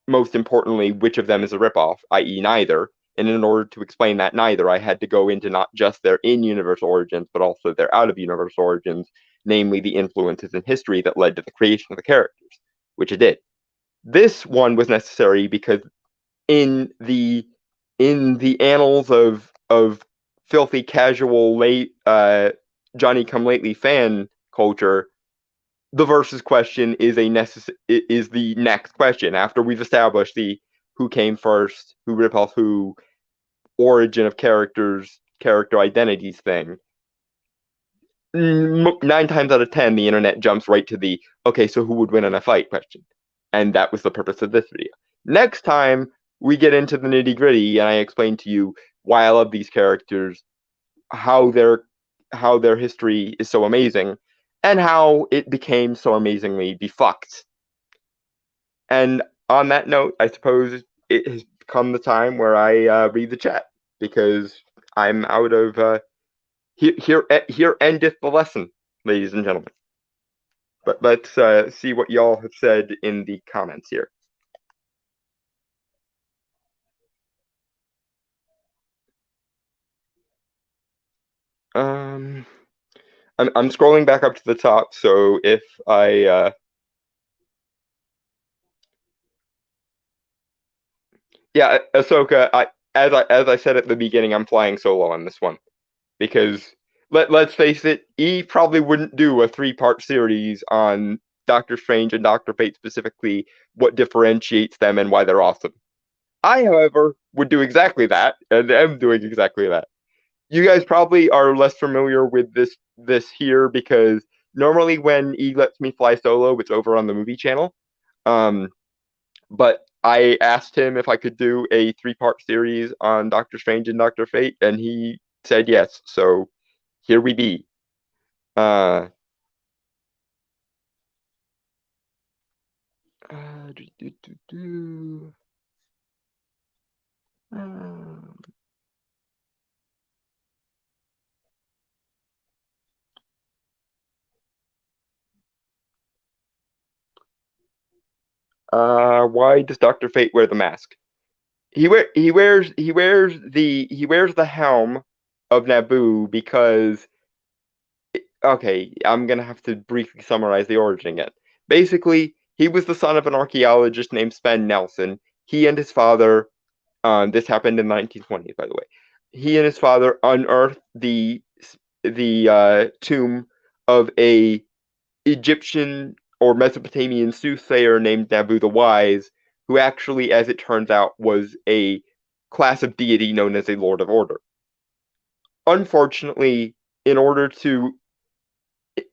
most importantly, which of them is a ripoff, i.e., neither. And in order to explain that neither, I had to go into not just their in-universe origins, but also their out-of-universe origins, namely the influences in history that led to the creation of the characters, which it did. This one was necessary because in the annals of filthy casual late Johnny Come Lately fan culture, the versus question is is the next question after we've established the who came first, who ripped off who, origin of characters, character identities thing. 9 times out of 10, the internet jumps right to the okay, so who would win in a fight question, and that was the purpose of this video. Next time we get into the nitty gritty, and I explain to you why I love these characters, how their history is so amazing, and how it became so amazingly befucked. And on that note, I suppose it has come the time where I read the chat because I'm out of here endeth the lesson, ladies and gentlemen. But let's see what y'all have said in the comments here. I'm scrolling back up to the top, so if I yeah, Ahsoka, as I said at the beginning, I'm flying solo on this one because let's face it, E probably wouldn't do a 3-part series on Doctor Strange and Doctor Fate specifically, what differentiates them and why they're awesome. I, however, would do exactly that, and am doing exactly that. You guys probably are less familiar with this here because normally when E lets me fly solo, it's over on the movie channel. But I asked him if I could do a 3-part series on Doctor Strange and Doctor Fate, and he said yes. So here we be. Uh, do, do, do, do. Why does Doctor Fate wear the mask? he wears the helm of Naboo because, okay, I'm gonna have to briefly summarize the origin again. Basically, he was the son of an archaeologist named Sven Nelson. He and his father, this happened in the 1920s, by the way. He and his father unearthed the tomb of a Egyptian or Mesopotamian soothsayer named Nabu the Wise, who actually, as it turns out, was a class of deity known as a Lord of Order. Unfortunately, in order to,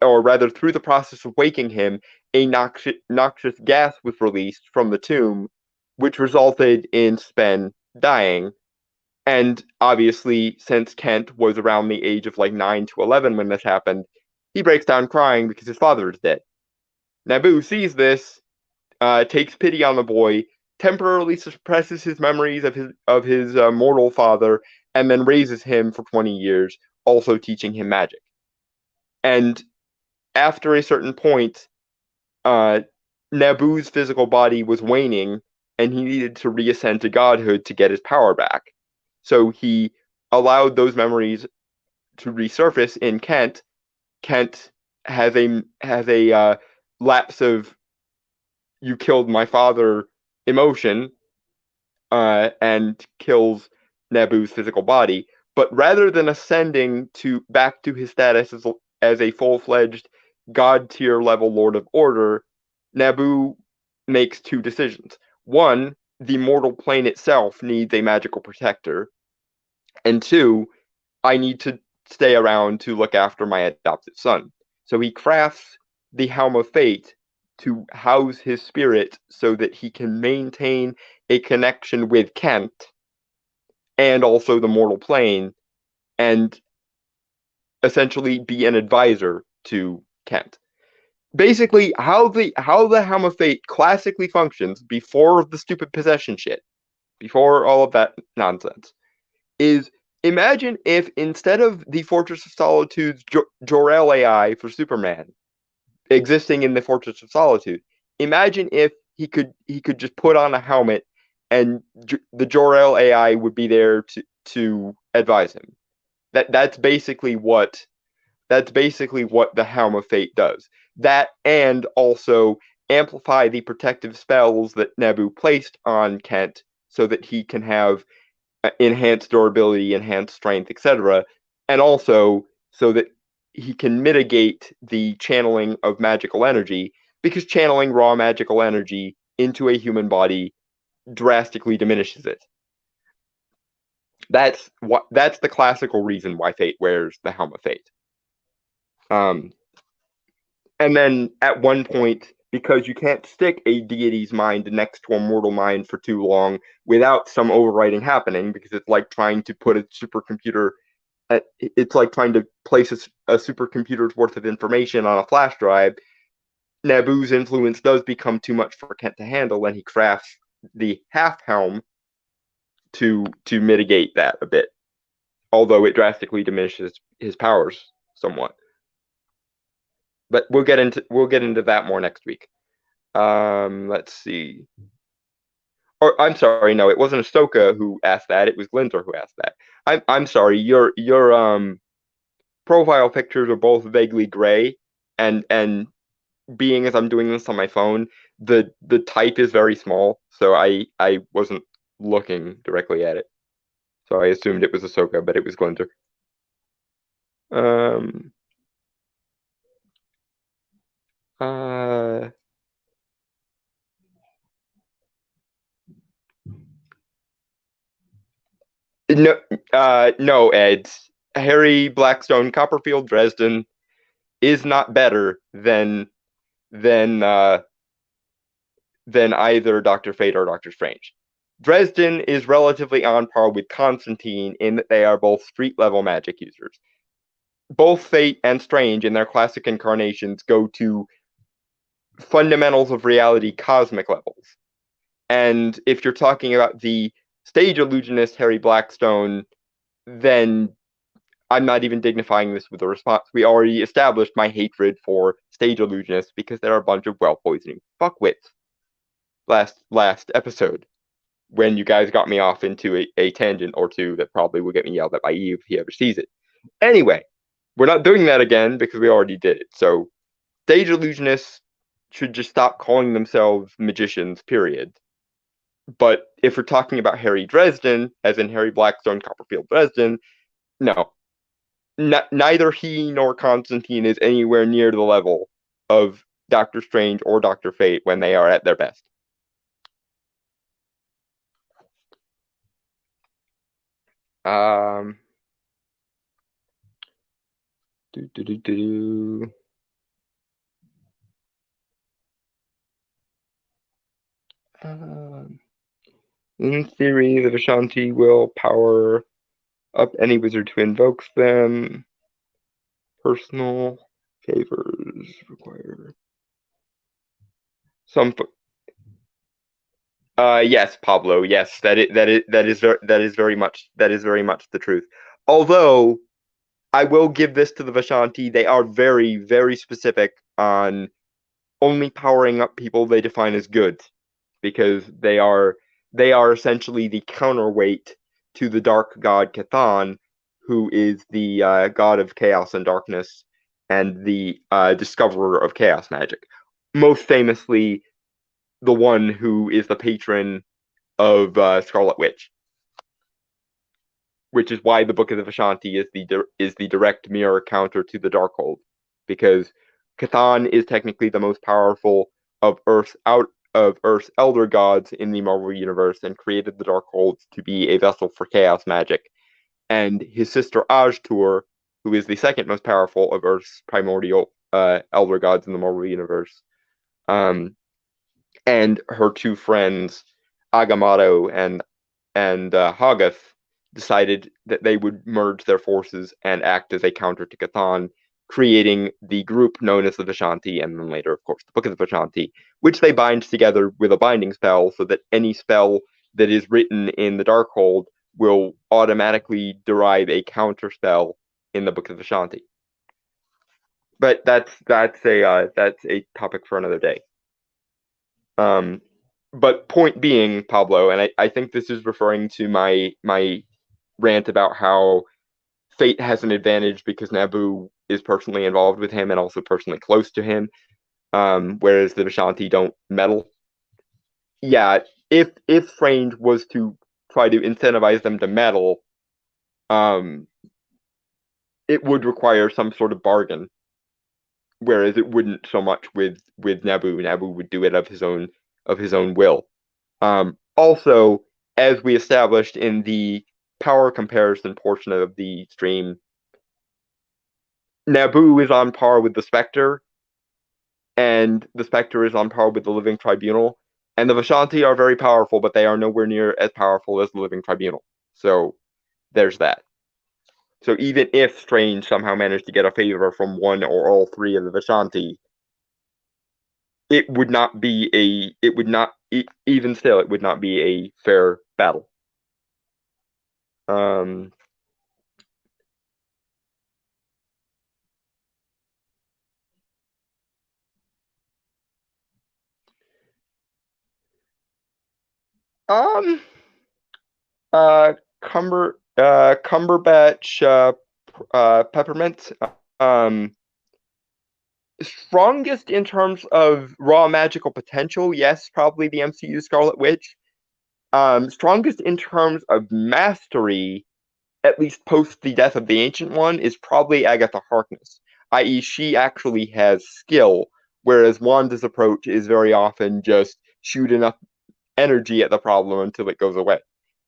or rather through the process of waking him, a noxious gas was released from the tomb, which resulted in Sven dying. And obviously, since Kent was around the age of like 9 to 11 when this happened, he breaks down crying because his father is dead. Naboo sees this, takes pity on the boy, temporarily suppresses his memories of his mortal father, and then raises him for 20 years, also teaching him magic. And after a certain point, uh, Naboo's physical body was waning, and he needed to reascend to godhood to get his power back. So he allowed those memories to resurface in Kent. Kent has a lapse of "you killed my father" emotion, and kills Naboo's physical body. But rather than ascending to back to his status as a full-fledged god tier level Lord of Order, Naboo makes two decisions. One, the mortal plane itself needs a magical protector, and two, I need to stay around to look after my adopted son. So he crafts the Helm of Fate to house his spirit so that he can maintain a connection with Kent and also the mortal plane, and essentially be an advisor to Kent. Basically, how the Helm of Fate classically functions before the stupid possession shit, before all of that nonsense, is imagine if instead of the Fortress of Solitude's Jor-El AI for Superman existing in the Fortress of Solitude, imagine if he could just put on a helmet and the Jor-El AI would be there to advise him. That's basically what the Helm of Fate does. That, and also amplify the protective spells that Naboo placed on Kent so that he can have enhanced durability, enhanced strength, etc. And also so that he can mitigate the channeling of magical energy, because channeling raw magical energy into a human body drastically diminishes it. That's the classical reason why Fate wears the Helm of Fate. And then at one point, because you can't stick a deity's mind next to a mortal mind for too long without some overwriting happening, because it's like trying to put a supercomputer, it's like trying to place a supercomputer's worth of information on a flash drive. Naboo's influence does become too much for Kent to handle, and he crafts the half helm to mitigate that a bit, although it drastically diminishes his powers somewhat. But we'll get into that more next week. Let's see. Or I'm sorry, no, it wasn't Ahsoka who asked that. It was Glinter who asked that. I'm sorry. Your profile pictures are both vaguely gray, and being as I'm doing this on my phone, the type is very small, so I wasn't looking directly at it. So I assumed it was Ahsoka, but it was Glinter. Um. Uh. No, no, Ed. Harry Blackstone Copperfield Dresden is not better than uh, than either Dr. Fate or Dr. Strange. Dresden is relatively on par with Constantine in that they are both street level magic users. Both Fate and Strange in their classic incarnations go to fundamentals of reality cosmic levels. And if you're talking about the stage illusionist Harry Blackstone, then I'm not even dignifying this with a response. We already established my hatred for stage illusionists because they're a bunch of well poisoning fuckwits last episode. when you guys got me off into a tangent or two that probably will get me yelled at by Eve if he ever sees it. Anyway, we're not doing that again because we already did it. So stage illusionists should just stop calling themselves magicians, period. But if we're talking about Harry Dresden, as in Harry Blackstone Copperfield Dresden, no. Neither he nor Constantine is anywhere near the level of Doctor Strange or Doctor Fate when they are at their best. Um, do, do, do, do. Um, in theory, the Vishanti will power up any wizard who invokes them. Personal favors require some. Yes, Pablo. Yes, that is very much the truth. Although I will give this to the Vishanti, they are very, very specific on only powering up people they define as good, because they are essentially the counterweight to the dark god Cthon, who is the god of chaos and darkness and the discoverer of chaos magic. Most famously, the one who is the patron of Scarlet Witch, which is why the Book of the Vishanti is the direct mirror counter to the Darkhold, because Cthon is technically the most powerful of Earth's elder gods in the Marvel universe and created the Darkhold to be a vessel for chaos magic. And his sister Ajtur, who is the second most powerful of Earth's primordial elder gods in the Marvel universe, um, and her two friends Agamotto and Hoggoth decided that they would merge their forces and act as a counter to Cthon, creating the group known as the Vishanti, and then later, of course, the Book of the Vishanti, which they bind together with a binding spell so that any spell that is written in the Darkhold will automatically derive a counter spell in the Book of the Vishanti. But that's a topic for another day. But point being, Pablo, and I think this is referring to my rant about how Fate has an advantage because Naboo is personally involved with him and also personally close to him, whereas the Vishanti don't meddle. Yeah, if Strange was to try to incentivize them to meddle, um, it would require some sort of bargain, whereas it wouldn't so much with Naboo. Naboo would do it of his own will. Also, as we established in the power comparison portion of the stream, Naboo is on par with the Spectre, and the Spectre is on par with the Living Tribunal. And the Vishanti are very powerful, but they are nowhere near as powerful as the Living Tribunal. So there's that. So even if Strange somehow managed to get a favor from one or all three of the Vishanti, it would not be it would not even still it would not be a fair battle. Um, um, uh, Cumberbatch, Peppermint. Um, Strongest in terms of raw magical potential, yes, probably the MCU Scarlet Witch. Strongest in terms of mastery, at least post the death of the Ancient One, is probably Agatha Harkness, i.e., she actually has skill, whereas Wanda's approach is very often just shoot enough energy at the problem until it goes away.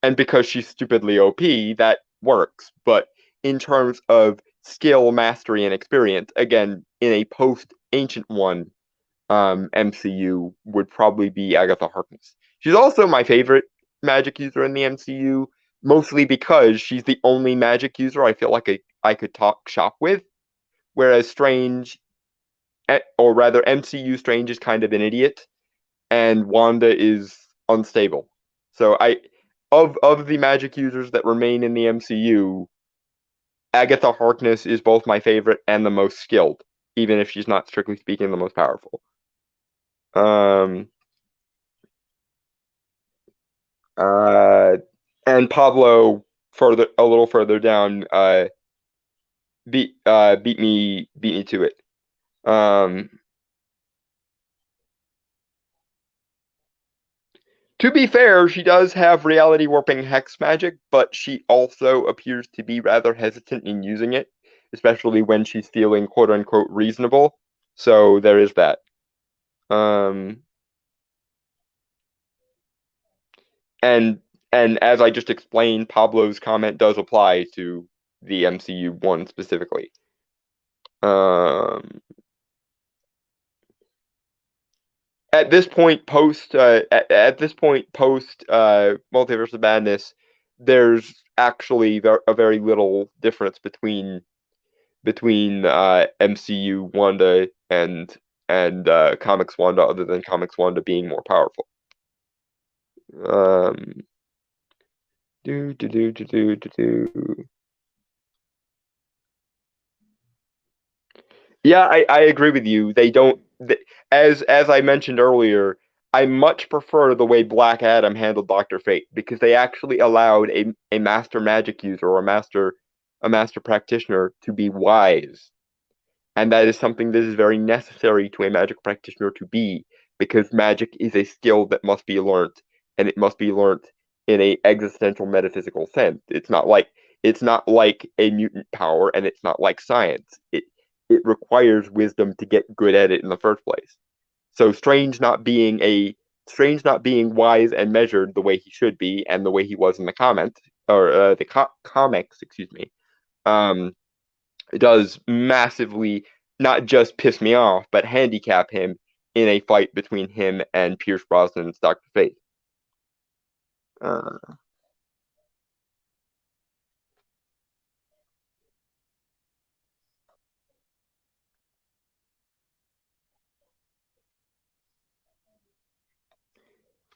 And because she's stupidly OP, that works. But in terms of skill, mastery, and experience, again, in a post Ancient One MCU would probably be Agatha Harkness. She's also my favorite magic user in the MCU, mostly because she's the only magic user I feel like I could talk shop with. Whereas Strange, or rather MCU Strange, is kind of an idiot, and Wanda is unstable. So of the magic users that remain in the MCU, Agatha Harkness is both my favorite and the most skilled, even if she's not strictly speaking the most powerful. Um, and Pablo a little further down, beat me to it. Um, to be fair, she does have reality warping hex magic, but she also appears to be rather hesitant in using it, especially when she's feeling quote unquote reasonable. So there is that. Um, and and as I just explained, Pablo's comment does apply to the MCU one specifically. Um, at this point post Multiverse of Madness, there's actually a very little difference between MCU Wanda and Comics Wanda, other than Comics Wanda being more powerful. Um, do do do do do do do. Yeah, I agree with you. They don't as I mentioned earlier, I much prefer the way Black Adam handled Dr. Fate because they actually allowed a master magic user or a master practitioner to be wise. And that is something that is very necessary to a magic practitioner to be, because magic is a skill that must be learnt, and it must be learnt in a existential metaphysical sense. It's not like a mutant power, and it's not like science. It requires wisdom to get good at it in the first place. So Strange not being wise and measured the way he should be, and the way he was in the comment or comics, excuse me. Um, it does massively not just piss me off, but handicap him in a fight between him and Pierce Brosnan's Dr. Fate. Uh,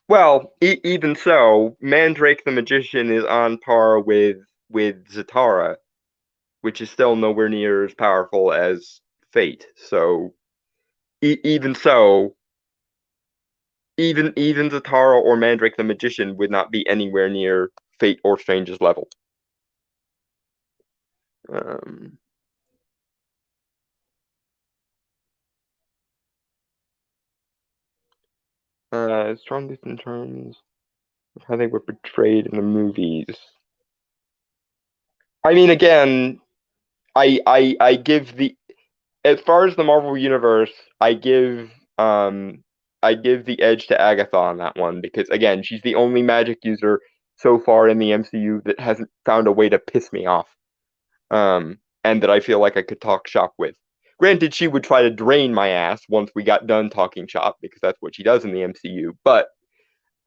well, even so, Mandrake the Magician is on par with Zatara, which is still nowhere near as powerful as Fate. So even so, even Zatara or Mandrake the Magician would not be anywhere near Fate or Strange's level. Um, strongest in terms of how they were portrayed in the movies. I mean, again, I give the as far as the Marvel universe, um I give the edge to Agatha on that one because again, she's the only magic user so far in the MCU that hasn't found a way to piss me off. And that I feel like I could talk shop with. Granted, she would try to drain my ass once we got done talking shop because that's what she does in the MCU, but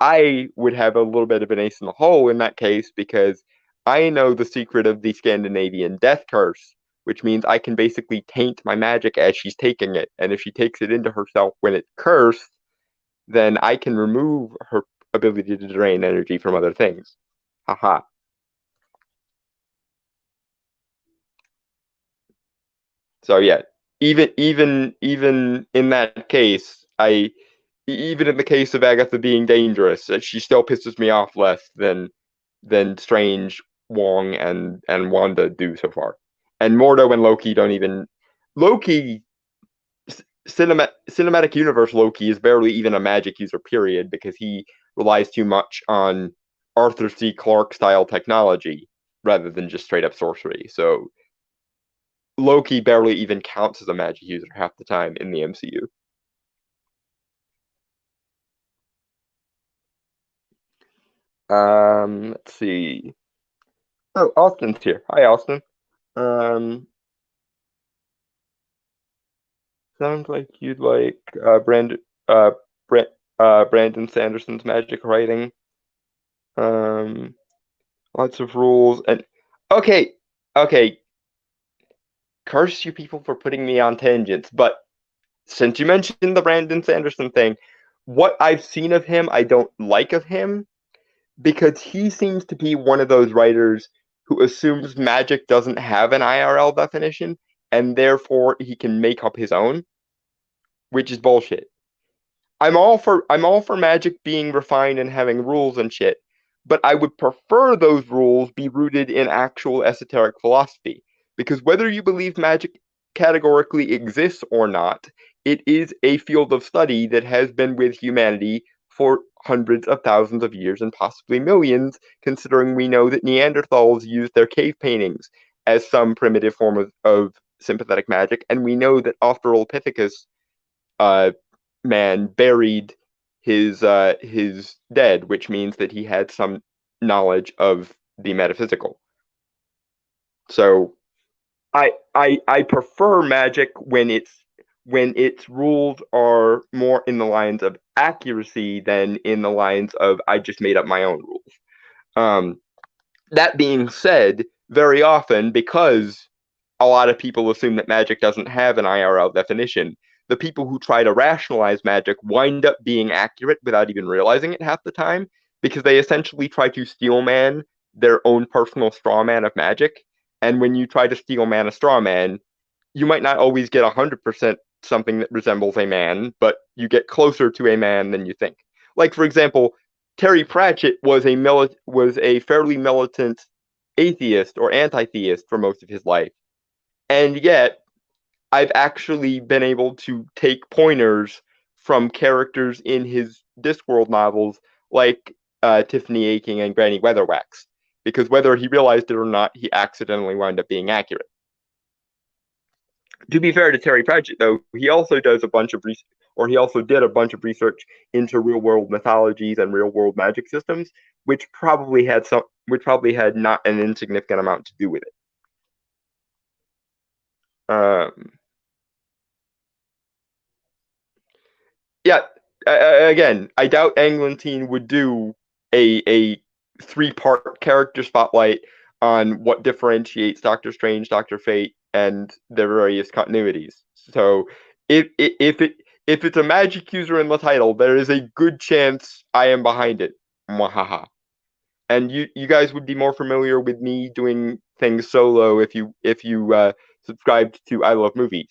I would have a little bit of an ace in the hole in that case because I know the secret of the Scandinavian death curse, which means I can basically taint my magic as she's taking it. And if she takes it into herself when it's cursed, then I can remove her ability to drain energy from other things. Haha. So yeah, even in that case, even in the case of Agatha being dangerous, she still pisses me off less than Strange, Wong, and Wanda do so far. And Mordo and Loki don't even Loki cinematic universe Loki is barely even a magic user period because he relies too much on Arthur C. Clarke style technology rather than just straight up sorcery. So Loki barely even counts as a magic user half the time in the MCU. Let's see. Oh, Austin's here. Hi, Austin. Um, sounds like you'd like uh, Brand, Brandon Sanderson's magic writing. Um, lots of rules and okay, okay. Curse you people for putting me on tangents, but since you mentioned the Brandon Sanderson thing, what I've seen of him, I don't like of him because he seems to be one of those writers who assumes magic doesn't have an IRL definition and therefore he can make up his own, which is bullshit. I'm all for magic being refined and having rules and shit, but I would prefer those rules be rooted in actual esoteric philosophy. Because whether you believe magic categorically exists or not, it is a field of study that has been with humanity for hundreds of thousands of years and possibly millions, considering we know that Neanderthals used their cave paintings as some primitive form of sympathetic magic, and we know that Australopithecus uh, man buried his dead, which means that he had some knowledge of the metaphysical. So I prefer magic when its rules are more in the lines of accuracy than in the lines of I just made up my own rules. Um, that being said, very often, because a lot of people assume that magic doesn't have an IRL definition, the people who try to rationalize magic wind up being accurate without even realizing it half the time, because they essentially try to steel man their own personal straw man of magic. And when you try to steel man a straw man, you might not always get 100% something that resembles a man, but you get closer to a man than you think. Like, for example, Terry Pratchett was a fairly militant atheist or anti-theist for most of his life. And yet, I've actually been able to take pointers from characters in his Discworld novels like Tiffany Aching and Granny Weatherwax. Because whether he realized it or not, he accidentally wound up being accurate. To be fair to Terry Pratchett, though, he also does a bunch of research, or he also did a bunch of research into real world mythologies and real world magic systems, which probably had not an insignificant amount to do with it. Um, yeah, again, I doubt Anglantine would do a 3-part character spotlight on what differentiates Doctor Strange, Doctor Fate, and their various continuities. So if it's a magic user in the title, there is a good chance I am behind it. Mwahaha. And you guys would be more familiar with me doing things solo if you subscribed to I Love Movies.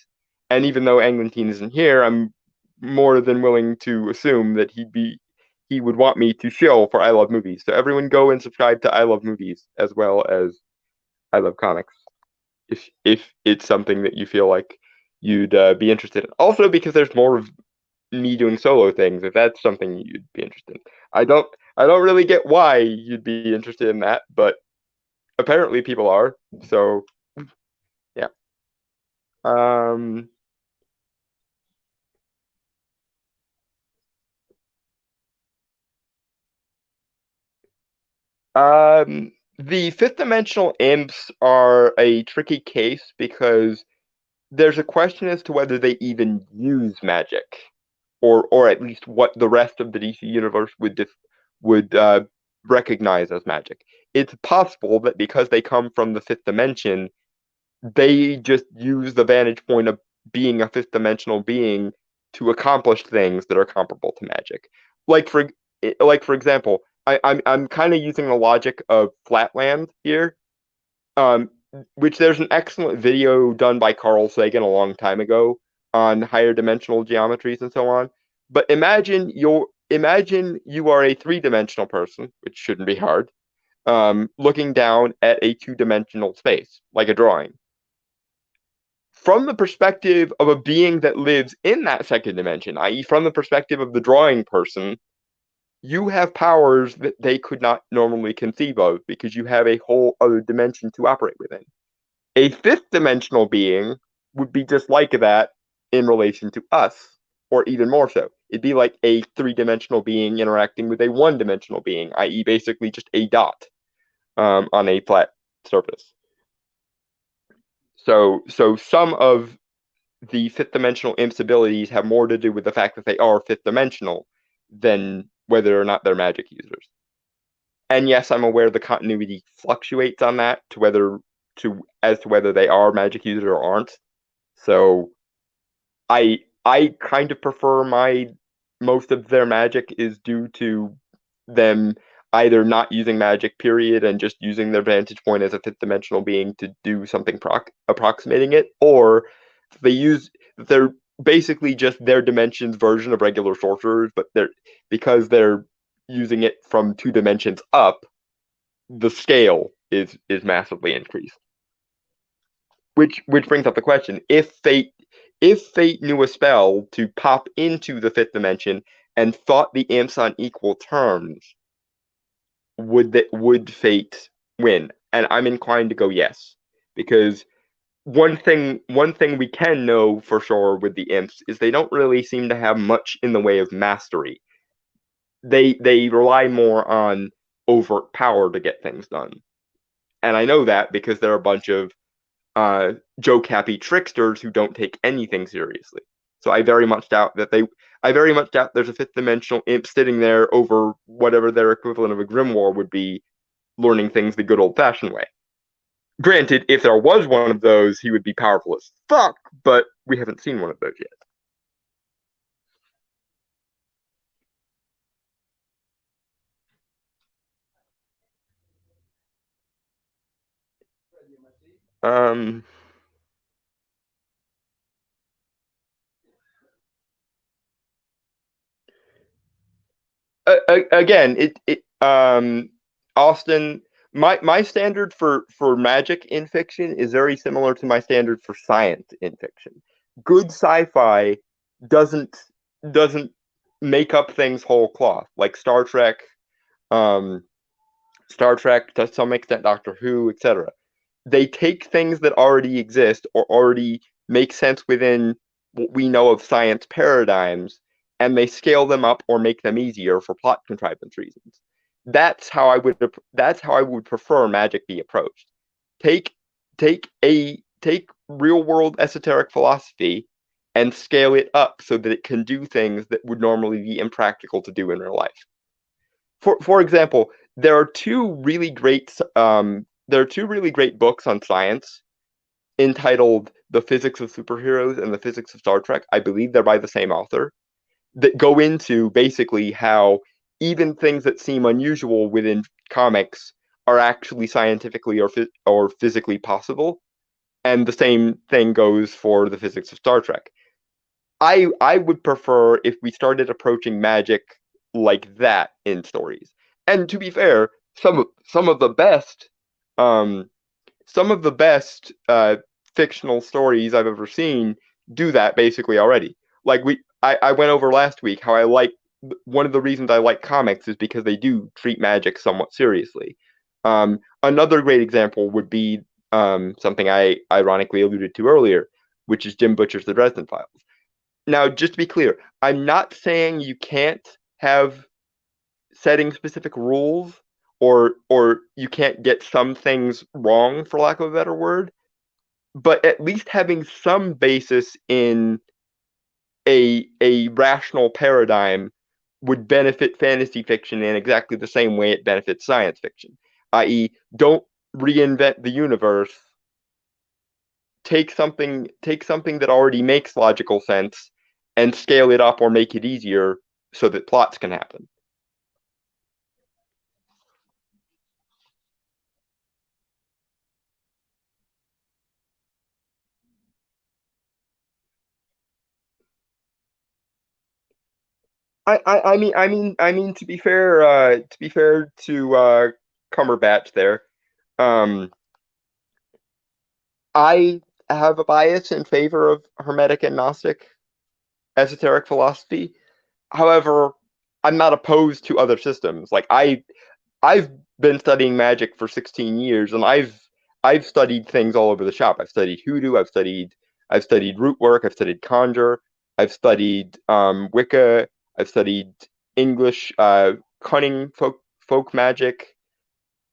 And even though Anglantine isn't here, I'm more than willing to assume that he would want me to shill for I Love Movies. So everyone go and subscribe to I Love Movies as well as I Love Comics if it's something that you feel like you'd be interested in. Also because there's more of me doing solo things if that's something you'd be interested in. I don't I don't really get why you'd be interested in that, but apparently people are. So yeah. Um the fifth dimensional imps are a tricky case because there's a question as to whether they even use magic, or at least what the rest of the DC universe would recognize as magic. It's possible that because they come from the fifth dimension, they just use the vantage point of being a fifth dimensional being to accomplish things that are comparable to magic. Like for like for example, I'm kind of using the logic of Flatland here, um, which there's an excellent video done by Carl Sagan a long time ago on higher dimensional geometries and so on. But imagine you are a three-dimensional person, which shouldn't be hard, looking down at a two-dimensional space, like a drawing. From the perspective of a being that lives in that second dimension, i.e., from the perspective of the drawing person, you have powers that they could not normally conceive of because you have a whole other dimension to operate within. A fifth dimensional being would be just like that in relation to us, or even more so. It'd be like a three-dimensional being interacting with a one-dimensional being, i.e., basically just a dot on a flat surface. So some of the fifth dimensional imp's abilities have more to do with the fact that they are fifth dimensional than whether or not they're magic users. And yes, I'm aware the continuity fluctuates on that to whether to as to whether they are magic users or aren't. So I kind of prefer my most of their magic is due to them either not using magic period and just using their vantage point as a fifth dimensional being to do something approximating it, or they're basically just their dimension's version of regular sorcerers, but because they're using it from 2 dimensions up, the scale is massively increased. Which brings up the question: if fate knew a spell to pop into the fifth dimension and thought the imps on equal terms, would fate win? And I'm inclined to go yes, because one thing we can know for sure with the imps is they don't really seem to have much in the way of mastery. They rely more on overt power to get things done. And I know that because they're a bunch of joke happy tricksters who don't take anything seriously. So I very much doubt there's a fifth dimensional imp sitting there over whatever their equivalent of a grimoire would be, learning things the good old fashioned way. Granted, if there was one of those, he would be powerful as fuck, but we haven't seen one of those yet. Um, Again, Austin, my standard for magic in fiction is very similar to my standard for science in fiction. Good sci-fi doesn't doesn't make up things whole cloth, like um, Star Trek to some extent, Doctor Who, etc. They take things that already exist or already make sense within what we know of science paradigms, and they scale them up or make them easier for plot contrivance reasons. That's how I would prefer magic be approached. Take take real world esoteric philosophy and scale it up so that it can do things that would normally be impractical to do in real life. For example, there are two really great books on science entitled The Physics of Superheroes and The Physics of Star Trek. I believe they're by the same author, that go into basically how even things that seem unusual within comics are actually scientifically or physically possible. And the same thing goes for the physics of Star Trek. I would prefer if we started approaching magic like that in stories. And to be fair, some of the best um some of the best fictional stories I've ever seen do that basically already. Like I went over last week how I like one of the reasons I like comics is because they do treat magic somewhat seriously. Another great example would be something I ironically alluded to earlier, which is Jim Butcher's The Dresden Files. Now, just to be clear, I'm not saying you can't have setting specific rules or you can't get some things wrong, for lack of a better word, but at least having some basis in a rational paradigm would benefit fantasy fiction in exactly the same way it benefits science fiction, i.e., don't reinvent the universe. Take something that already makes logical sense and scale it up or make it easier so that plots can happen. I mean, to be fair to Cumberbatch there, um, I have a bias in favor of Hermetic and Gnostic esoteric philosophy. However, I'm not opposed to other systems. Like I've been studying magic for 16 years, and I've studied things all over the shop. I've studied hoodoo. I've studied root work. I've studied conjure. I've studied Wicca. I've studied English cunning folk magic.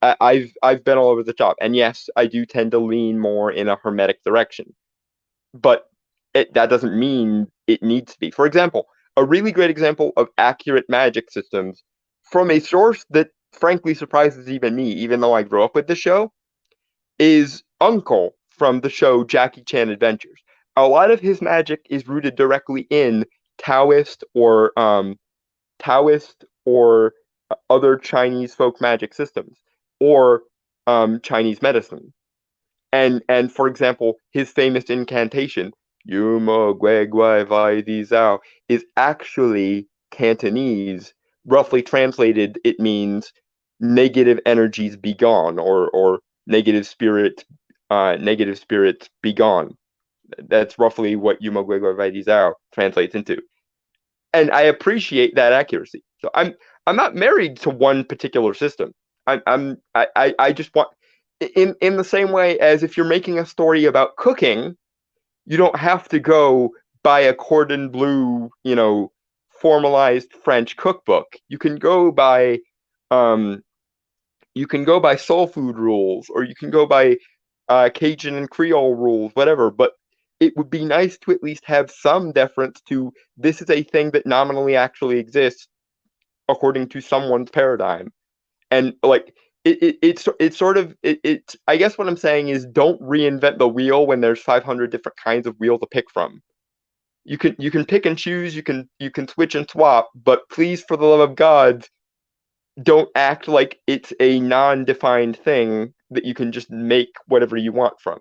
I've been all over the shop, and yes, I do tend to lean more in a hermetic direction. But that doesn't mean it needs to be. For example, a really great example of accurate magic systems from a source that frankly surprises even me, even though I grew up with the show, is Uncle from the show Jackie Chan Adventures. A lot of his magic is rooted directly in Taoist or Taoist or other Chinese folk magic systems or Chinese medicine. And for example, his famous incantation, Yumo Gwe Gwe Vai Di Zhao, is actually Cantonese, roughly translated, it means negative energies be gone, or negative spirits be gone. That's roughly what Umagwegwa Vaidizao translates into. And I appreciate that accuracy. So I'm not married to one particular system. I just want, in the same way as if you're making a story about cooking, you don't have to go buy a cordon bleu, formalized French cookbook. Um you can go by soul food rules, or you can go by Cajun and Creole rules, whatever. But it would be nice to at least have some deference to, this is a thing that nominally actually exists according to someone's paradigm. And like it's sort of it I guess what I'm saying is, don't reinvent the wheel when there's 500 different kinds of wheel to pick from. You can pick and choose, you can switch and swap, but please, for the love of God, don't act like it's a non-defined thing that you can just make whatever you want from.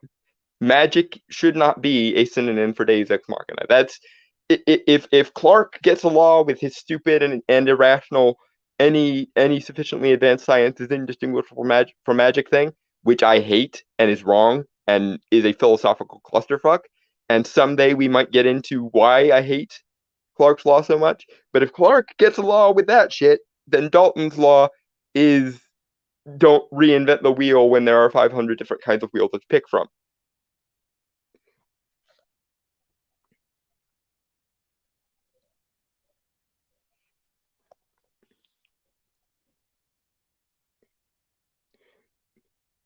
Magic should not be a synonym for Deus Ex Machina. That's, if Clark gets a law with his stupid and irrational, any sufficiently advanced science is indistinguishable from magic thing, which I hate and is wrong and is a philosophical clusterfuck. And someday we might get into why I hate Clark's law so much. But if Clark gets a law with that shit, then Dalton's law is, don't reinvent the wheel when there are 500 different kinds of wheels to pick from.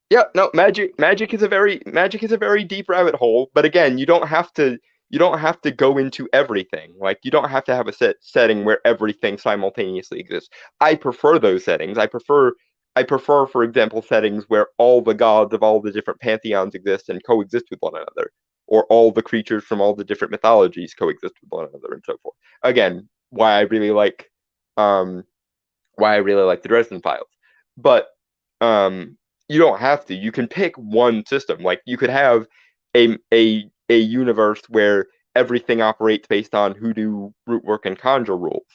Yeah, no, magic is a very deep rabbit hole, but again, you don't have to go into everything. Like, you don't have to have a setting where everything simultaneously exists. I prefer those settings. I prefer, for example, settings where all the gods of all the different pantheons exist and coexist with one another, or all the creatures from all the different mythologies coexist with one another, and so forth. Again, um why I really like the Dresden Files. But you don't have to. You can pick one system. Like, you could have a universe where everything operates based on hoodoo, rootwork, and conjure rules,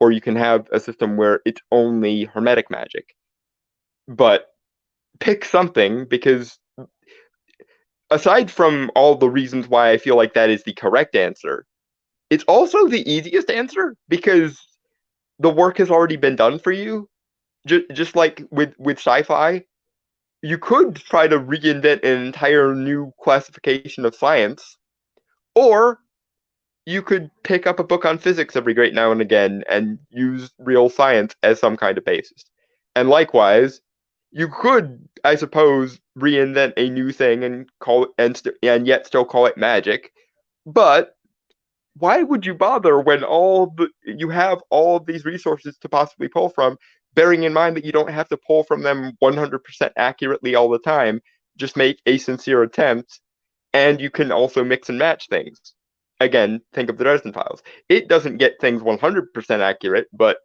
or you can have a system where it's only hermetic magic. But pick something, because aside from all the reasons why I feel like that is the correct answer, it's also the easiest answer, because the work has already been done for you. Just like with sci-fi, you could try to reinvent an entire new classification of science, or you could pick up a book on physics every great now and again and use real science as some kind of basis. And likewise, you could, I suppose, reinvent a new thing and call it, and yet still call it magic. But why would you bother when you have all of these resources to possibly pull from, bearing in mind that you don't have to pull from them 100% accurately all the time? Just make a sincere attempt, and you can also mix and match things. Again, think of the Dresden Files. It doesn't get things 100% accurate, but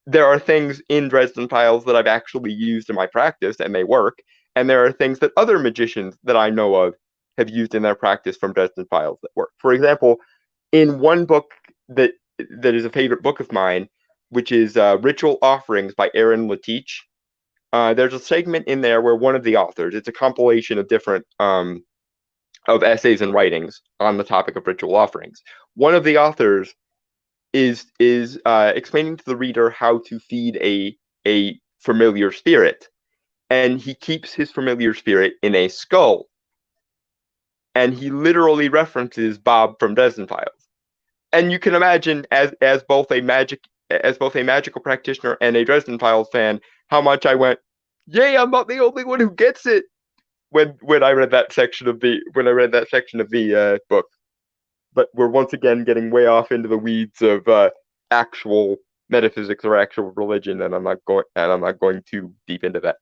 there are things in Dresden Files that I've actually used in my practice and they work, and there are things that other magicians that I know of have used in their practice from Dresden Files that work. For example, in one book that is a favorite book of mine, which is Ritual Offerings by Aaron Letich. There's a segment in there where one of the authors, it's a compilation of different of essays and writings on the topic of ritual offerings. One of the authors is explaining to the reader how to feed a familiar spirit, and he keeps his familiar spirit in a skull, and he literally references Bob from Dresden Files. And you can imagine, as both a magical practitioner and a Dresden Files fan, how much I went, "Yay! I'm not the only one who gets it." When I read that section of the book. But we're once again getting way off into the weeds of actual metaphysics or actual religion, and I'm not going too deep into that.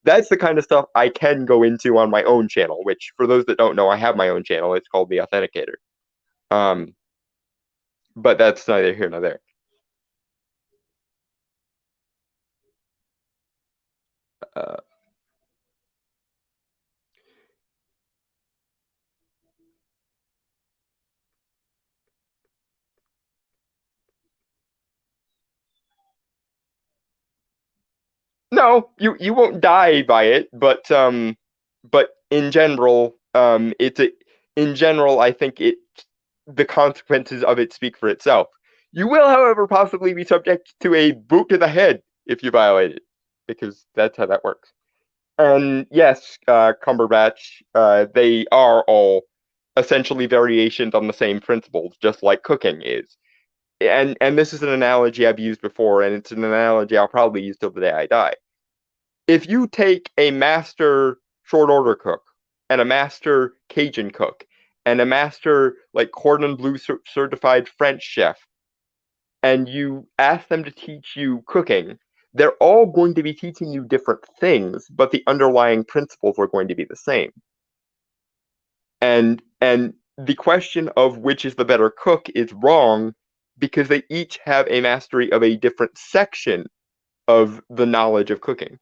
That's the kind of stuff I can go into on my own channel. Which, for those that don't know, I have my own channel. It's called The Authenticator. Um, but that's neither here nor there. Uh, No, you won't die by it, but in general, in general, I think the consequences of it speak for itself. You will, however, possibly be subject to a boot to the head if you violate it, because that's how that works. And yes, Cumberbatch, they are all essentially variations on the same principles, just like cooking is. And this is an analogy I've used before, and it's an analogy I'll probably use till the day I die. If you take a master short order cook and a master Cajun cook and a master like cordon bleu certified French chef and you ask them to teach you cooking, they're all going to be teaching you different things, but the underlying principles are going to be the same. And the question of which is the better cook is wrong because they each have a mastery of a different section of the knowledge of cooking.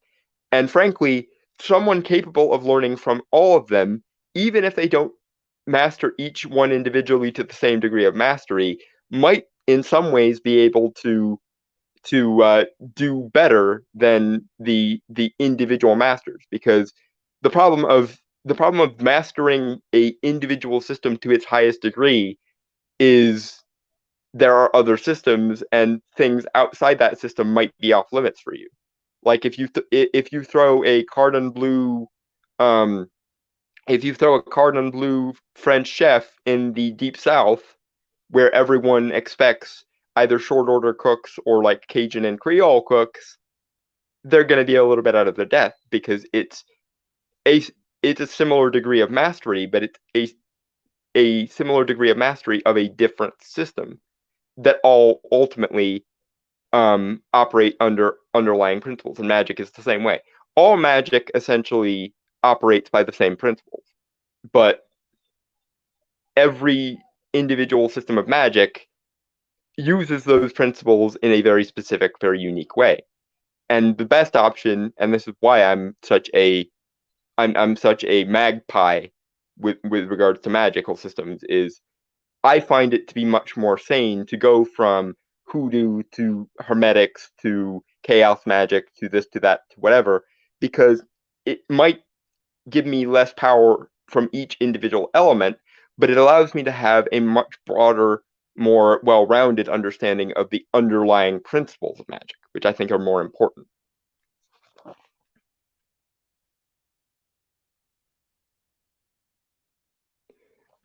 And frankly, someone capable of learning from all of them, even if they don't master each one individually to the same degree of mastery, might in some ways be able to do better than the individual masters. Because the problem of the problem of mastering a individual system to its highest degree is there are other systems and things outside that system might be off limits for you. Like if you throw a cordon bleu, um, if you throw a cordon bleu French chef in the deep South, where everyone expects either short order cooks or like Cajun and Creole cooks, they're going to be a little bit out of their depth because a it's a similar degree of mastery, but it's a similar degree of mastery of a different system that all ultimately operate under underlying principles, and magic is the same way. All magic essentially operates by the same principles, but every individual system of magic uses those principles in a very specific, very unique way. And the best option, and this is why I'm such a magpie with regards to magical systems, is I find it to be much more sane to go from hoodoo to hermetics to chaos magic to this to that to whatever, because it might give me less power from each individual element, but it allows me to have a much broader, more well rounded understanding of the underlying principles of magic, which I think are more important.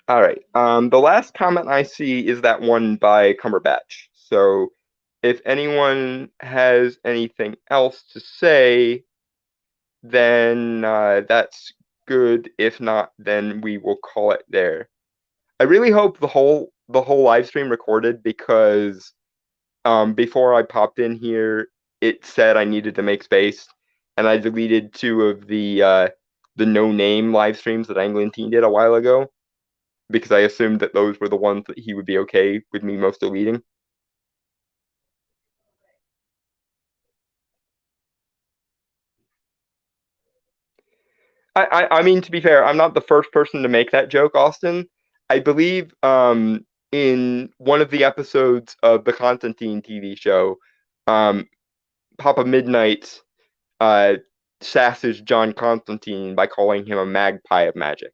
All right. The last comment I see is that one by Cumberbatch. So if anyone has anything else to say, then that's good. If not, then we will call it there. I really hope the whole live stream recorded because before I popped in here, it said I needed to make space, and I deleted two of the no name live streams that Anglin did a while ago because I assumed that those were the ones that he would be okay with me most deleting. I mean, to be fair, I'm not the first person to make that joke, Austin. I believe in one of the episodes of the Constantine TV show, um, Papa Midnight uh, sasses John Constantine by calling him a magpie of magic,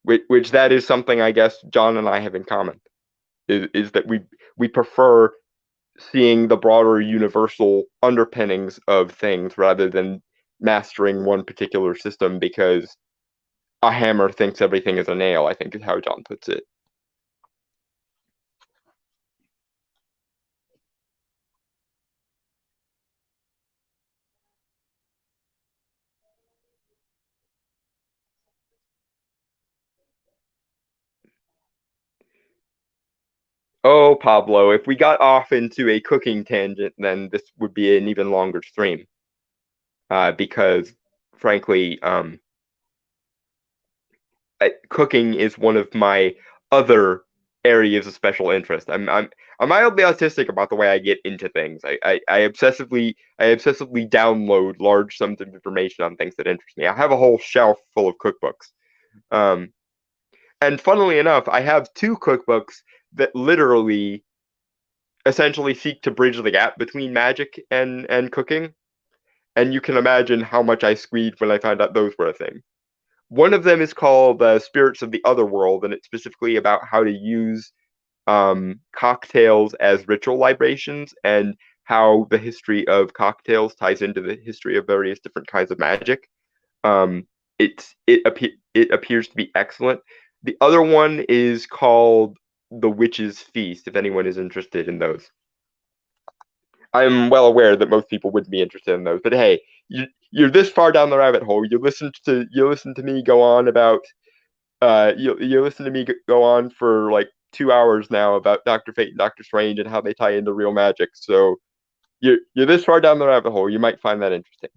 which that is something I guess John and I have in common. Is that we prefer seeing the broader universal underpinnings of things rather than mastering one particular system because a hammer thinks everything is a nail, I think is how John puts it. Oh, Pablo, if we got off into a cooking tangent, then this would be an even longer stream. Because, frankly, cooking is one of my other areas of special interest. I'm mildly autistic about the way I get into things. I obsessively download large sums of information on things that interest me. I have a whole shelf full of cookbooks. Um, and funnily enough, I have two cookbooks that literally essentially seek to bridge the gap between magic and cooking. and you can imagine how much I squeaked when I found out those were a thing. One of them is called Spirits of the Otherworld, and it's specifically about how to use cocktails as ritual libations and how the history of cocktails ties into the history of various different kinds of magic. Um, it appears to be excellent. The other one is called The Witch's Feast, if anyone is interested in those. I'm well aware that most people wouldn't be interested in those, but hey, you're this far down the rabbit hole. You listen to me go on about you listen to me go on for like 2 hours now about Dr. Fate and Dr. Strange and how they tie into real magic. So you're this far down the rabbit hole. You might find that interesting.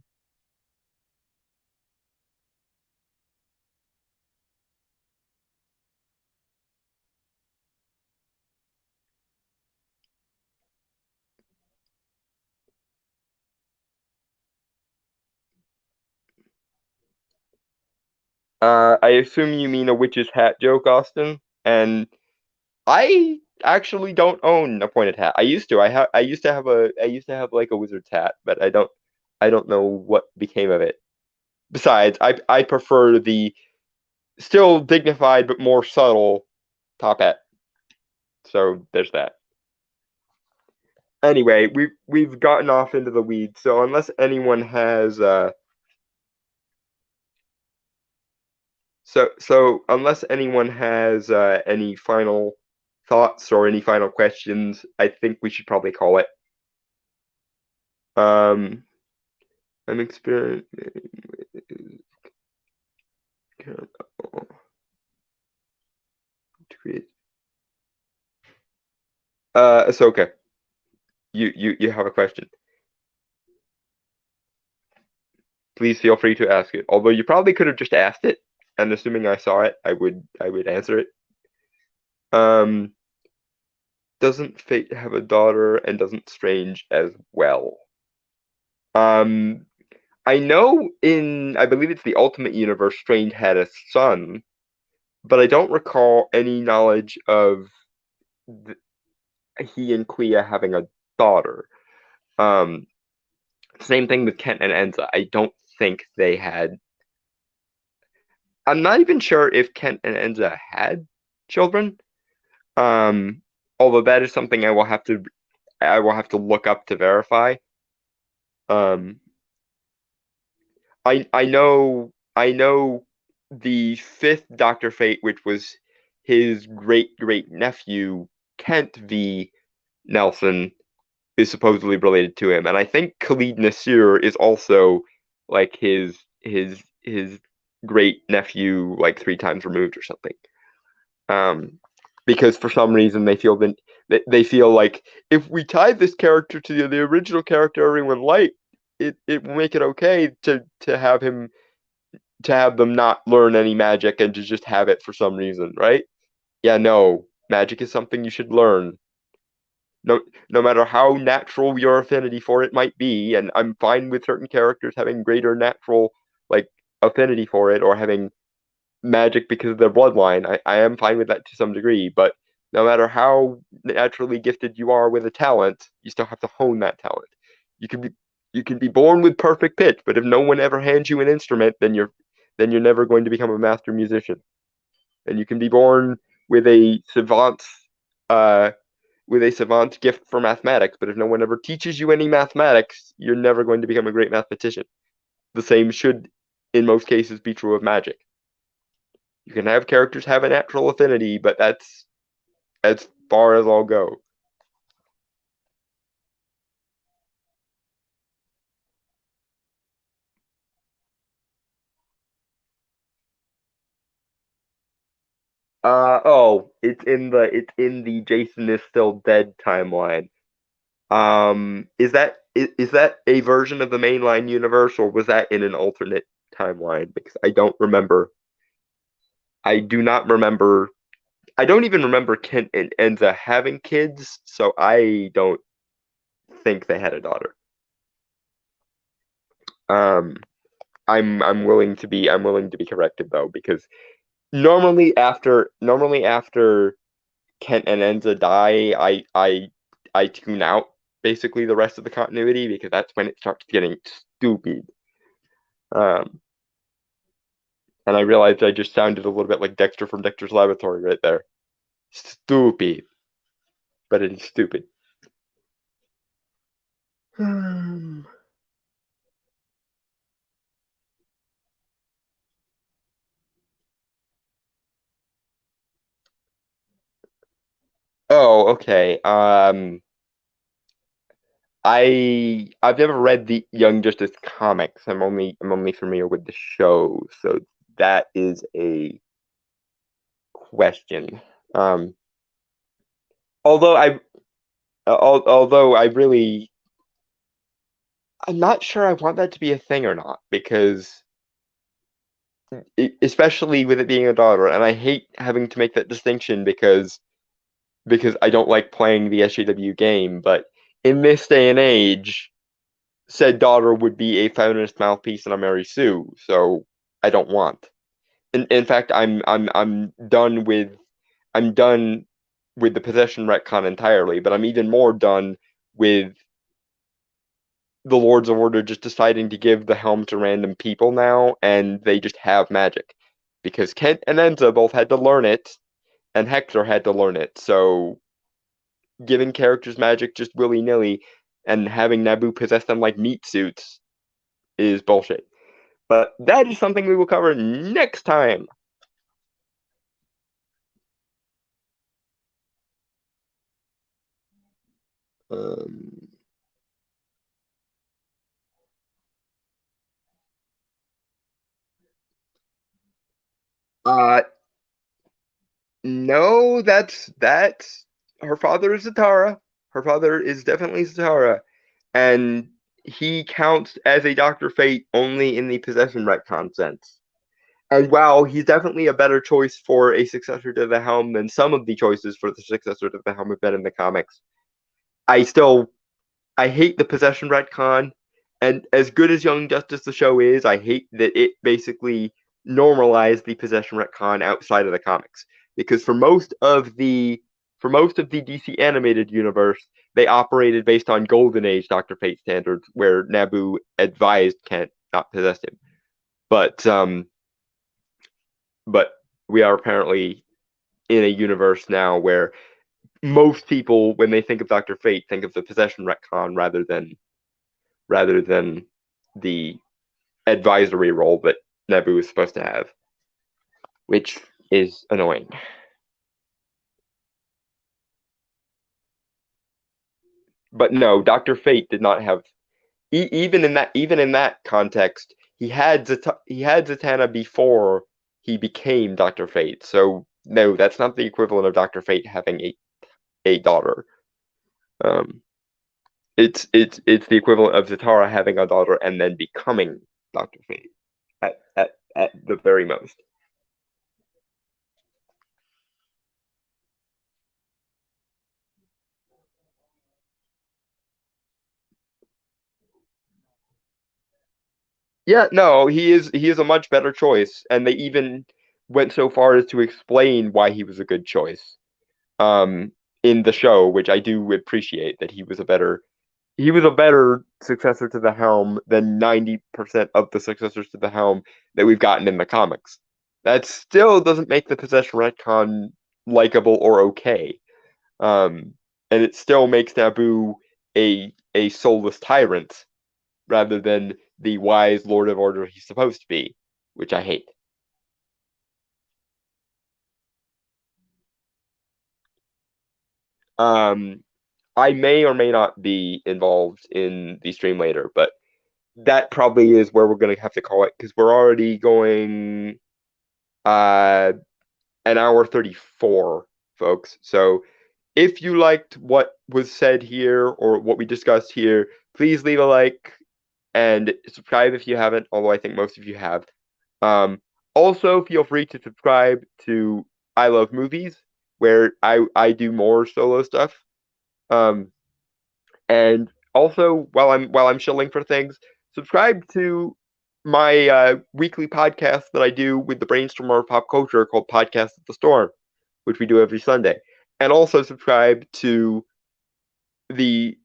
I assume you mean a witch's hat joke, Austin, and I actually don't own a pointed hat. I used to. I used to have like a wizard's hat, but I don't know what became of it. Besides, I prefer the still dignified but more subtle top hat. So there's that. Anyway, we've gotten off into the weeds. So unless anyone has any final thoughts or any final questions, I think we should probably call it. Um, I'm experimenting to create. Ahsoka, you have a question. Please feel free to ask it. Although you probably could have just asked it, and assuming I saw it, I would answer it. Um, doesn't Fate have a daughter, and doesn't Strange as well? Um, I know I believe it's the Ultimate Universe, Strange had a son, but I don't recall any knowledge of th he and Quia having a daughter. Um, Same thing with Kent and Enza. I don't think they had. I'm not even sure if Kent and Enza had children. Um, Although that is something I will have to look up to verify. Um, I know the fifth Doctor Fate, which was his great great nephew Kent V. Nelson, is supposedly related to him, and I think Khalid Nasir is also like his great nephew, like 3 times removed or something. Um, because for some reason they feel like if we tie this character to the original character everyone liked, it will make it okay to have them not learn any magic and to just have it for some reason, right? Yeah, no, magic is something you should learn. No, no matter how natural your affinity for it might be, and I'm fine with certain characters having greater natural like affinity for it or having magic because of their bloodline. I am fine with that to some degree, but no matter how naturally gifted you are with a talent, you still have to hone that talent. You can be you can be born with perfect pitch, but if no one ever hands you an instrument, then you're never going to become a master musician. And you can be born with a savant uh gift for mathematics, but if no one ever teaches you any mathematics, you're never going to become a great mathematician. The same should in most cases be true of magic. You can have characters have a natural affinity, but that's as far as I'll go. It's in the Jason is still dead timeline. Is that a version of the mainline universe, or was that in an alternate timeline? Because I don't remember. I do not remember. I don't even remember Kent and Enza having kids, so I don't think they had a daughter. Um, I'm willing to be corrected though, because normally after Kent and Enza die, I tune out basically the rest of the continuity, because that's when it starts getting stupid. Um, and I realized I just sounded a little bit like Dexter from Dexter's Laboratory right there. Stupid, but it is stupid. Oh, okay. I've never read the Young Justice comics. I'm only familiar with the show, so that is a question. Um, although I although I'm not sure I want that to be a thing or not, because especially with it being a daughter, and I hate having to make that distinction because I don't like playing the SJW game, but in this day and age, said daughter would be a feminist mouthpiece and a Mary Sue, so I don't want. In fact, I'm done with the possession retcon entirely, but I'm even more done with the Lords of Order just deciding to give the helm to random people now, and they just have magic. Because Kent and Enza both had to learn it, and Hector had to learn it, so giving characters magic just willy-nilly and having Naboo possess them like meat suits is bullshit. But that is something we will cover next time. Um, uh, no, that's her father is Zatara. Her father is definitely Zatara, and he counts as a Doctor Fate only in the possession retcon sense. And while he's definitely a better choice for a successor to the helm than some of the choices for the successor to the helm have been in the comics, I still I hate the possession retcon, and as good as Young Justice the show is, I hate that it basically normalized the possession retcon outside of the comics. Because for most of the DC animated universe, they operated based on Golden Age Doctor Fate standards, where Naboo advised Kent not possess him. But but we are apparently in a universe now where most people, when they think of Doctor Fate, think of the possession retcon rather than the advisory role that Naboo is supposed to have, which is annoying. But no, Doctor Fate did not have even in that context. He had Zatanna before he became Doctor Fate. So no, that's not the equivalent of Doctor Fate having a daughter. Um, it's the equivalent of Zatara having a daughter and then becoming Doctor Fate at the very most. Yeah, no, he is a much better choice, and they even went so far as to explain why he was a good choice. In the show, which I do appreciate that he was a better successor to the helm than 90% of the successors to the helm that we've gotten in the comics. That still doesn't make the possession retcon likable or okay. Um, and it still makes Naboo a soulless tyrant rather than the wise Lord of Order he's supposed to be, which I hate. Um, I may or may not be involved in the stream later, but that probably is where we're going to have to call it, because we're already going uh, an hour 34, folks. So if you liked what was said here or what we discussed here, please leave a like and subscribe if you haven't, although I think most of you have. Um, Also, feel free to subscribe to I Love Movies, where I do more solo stuff. Um, and also, while I'm shilling for things, subscribe to my weekly podcast that I do with the Brainstormer of Pop Culture called Podcast at the Storm, which we do every Sunday. And also subscribe to the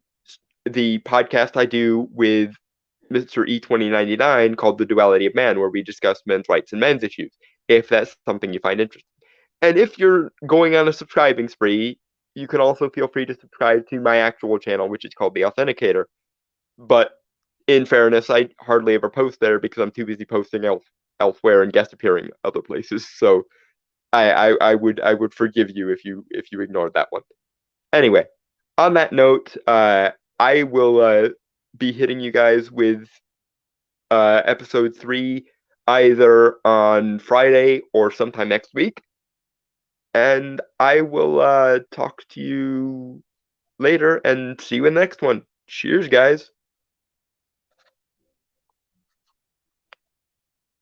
the podcast I do with Mr. E2099 called The Duality of Man, where we discuss men's rights and men's issues, if that's something you find interesting. And if you're going on a subscribing spree, you can also feel free to subscribe to my actual channel, which is called The Authenticator. But in fairness, I hardly ever post there because I'm too busy posting elsewhere and guest appearing other places. So I would forgive you if you ignored that one. Anyway, on that note, I will be hitting you guys with episode 3 either on Friday or sometime next week. And I will talk to you later and see you in the next one. Cheers, guys.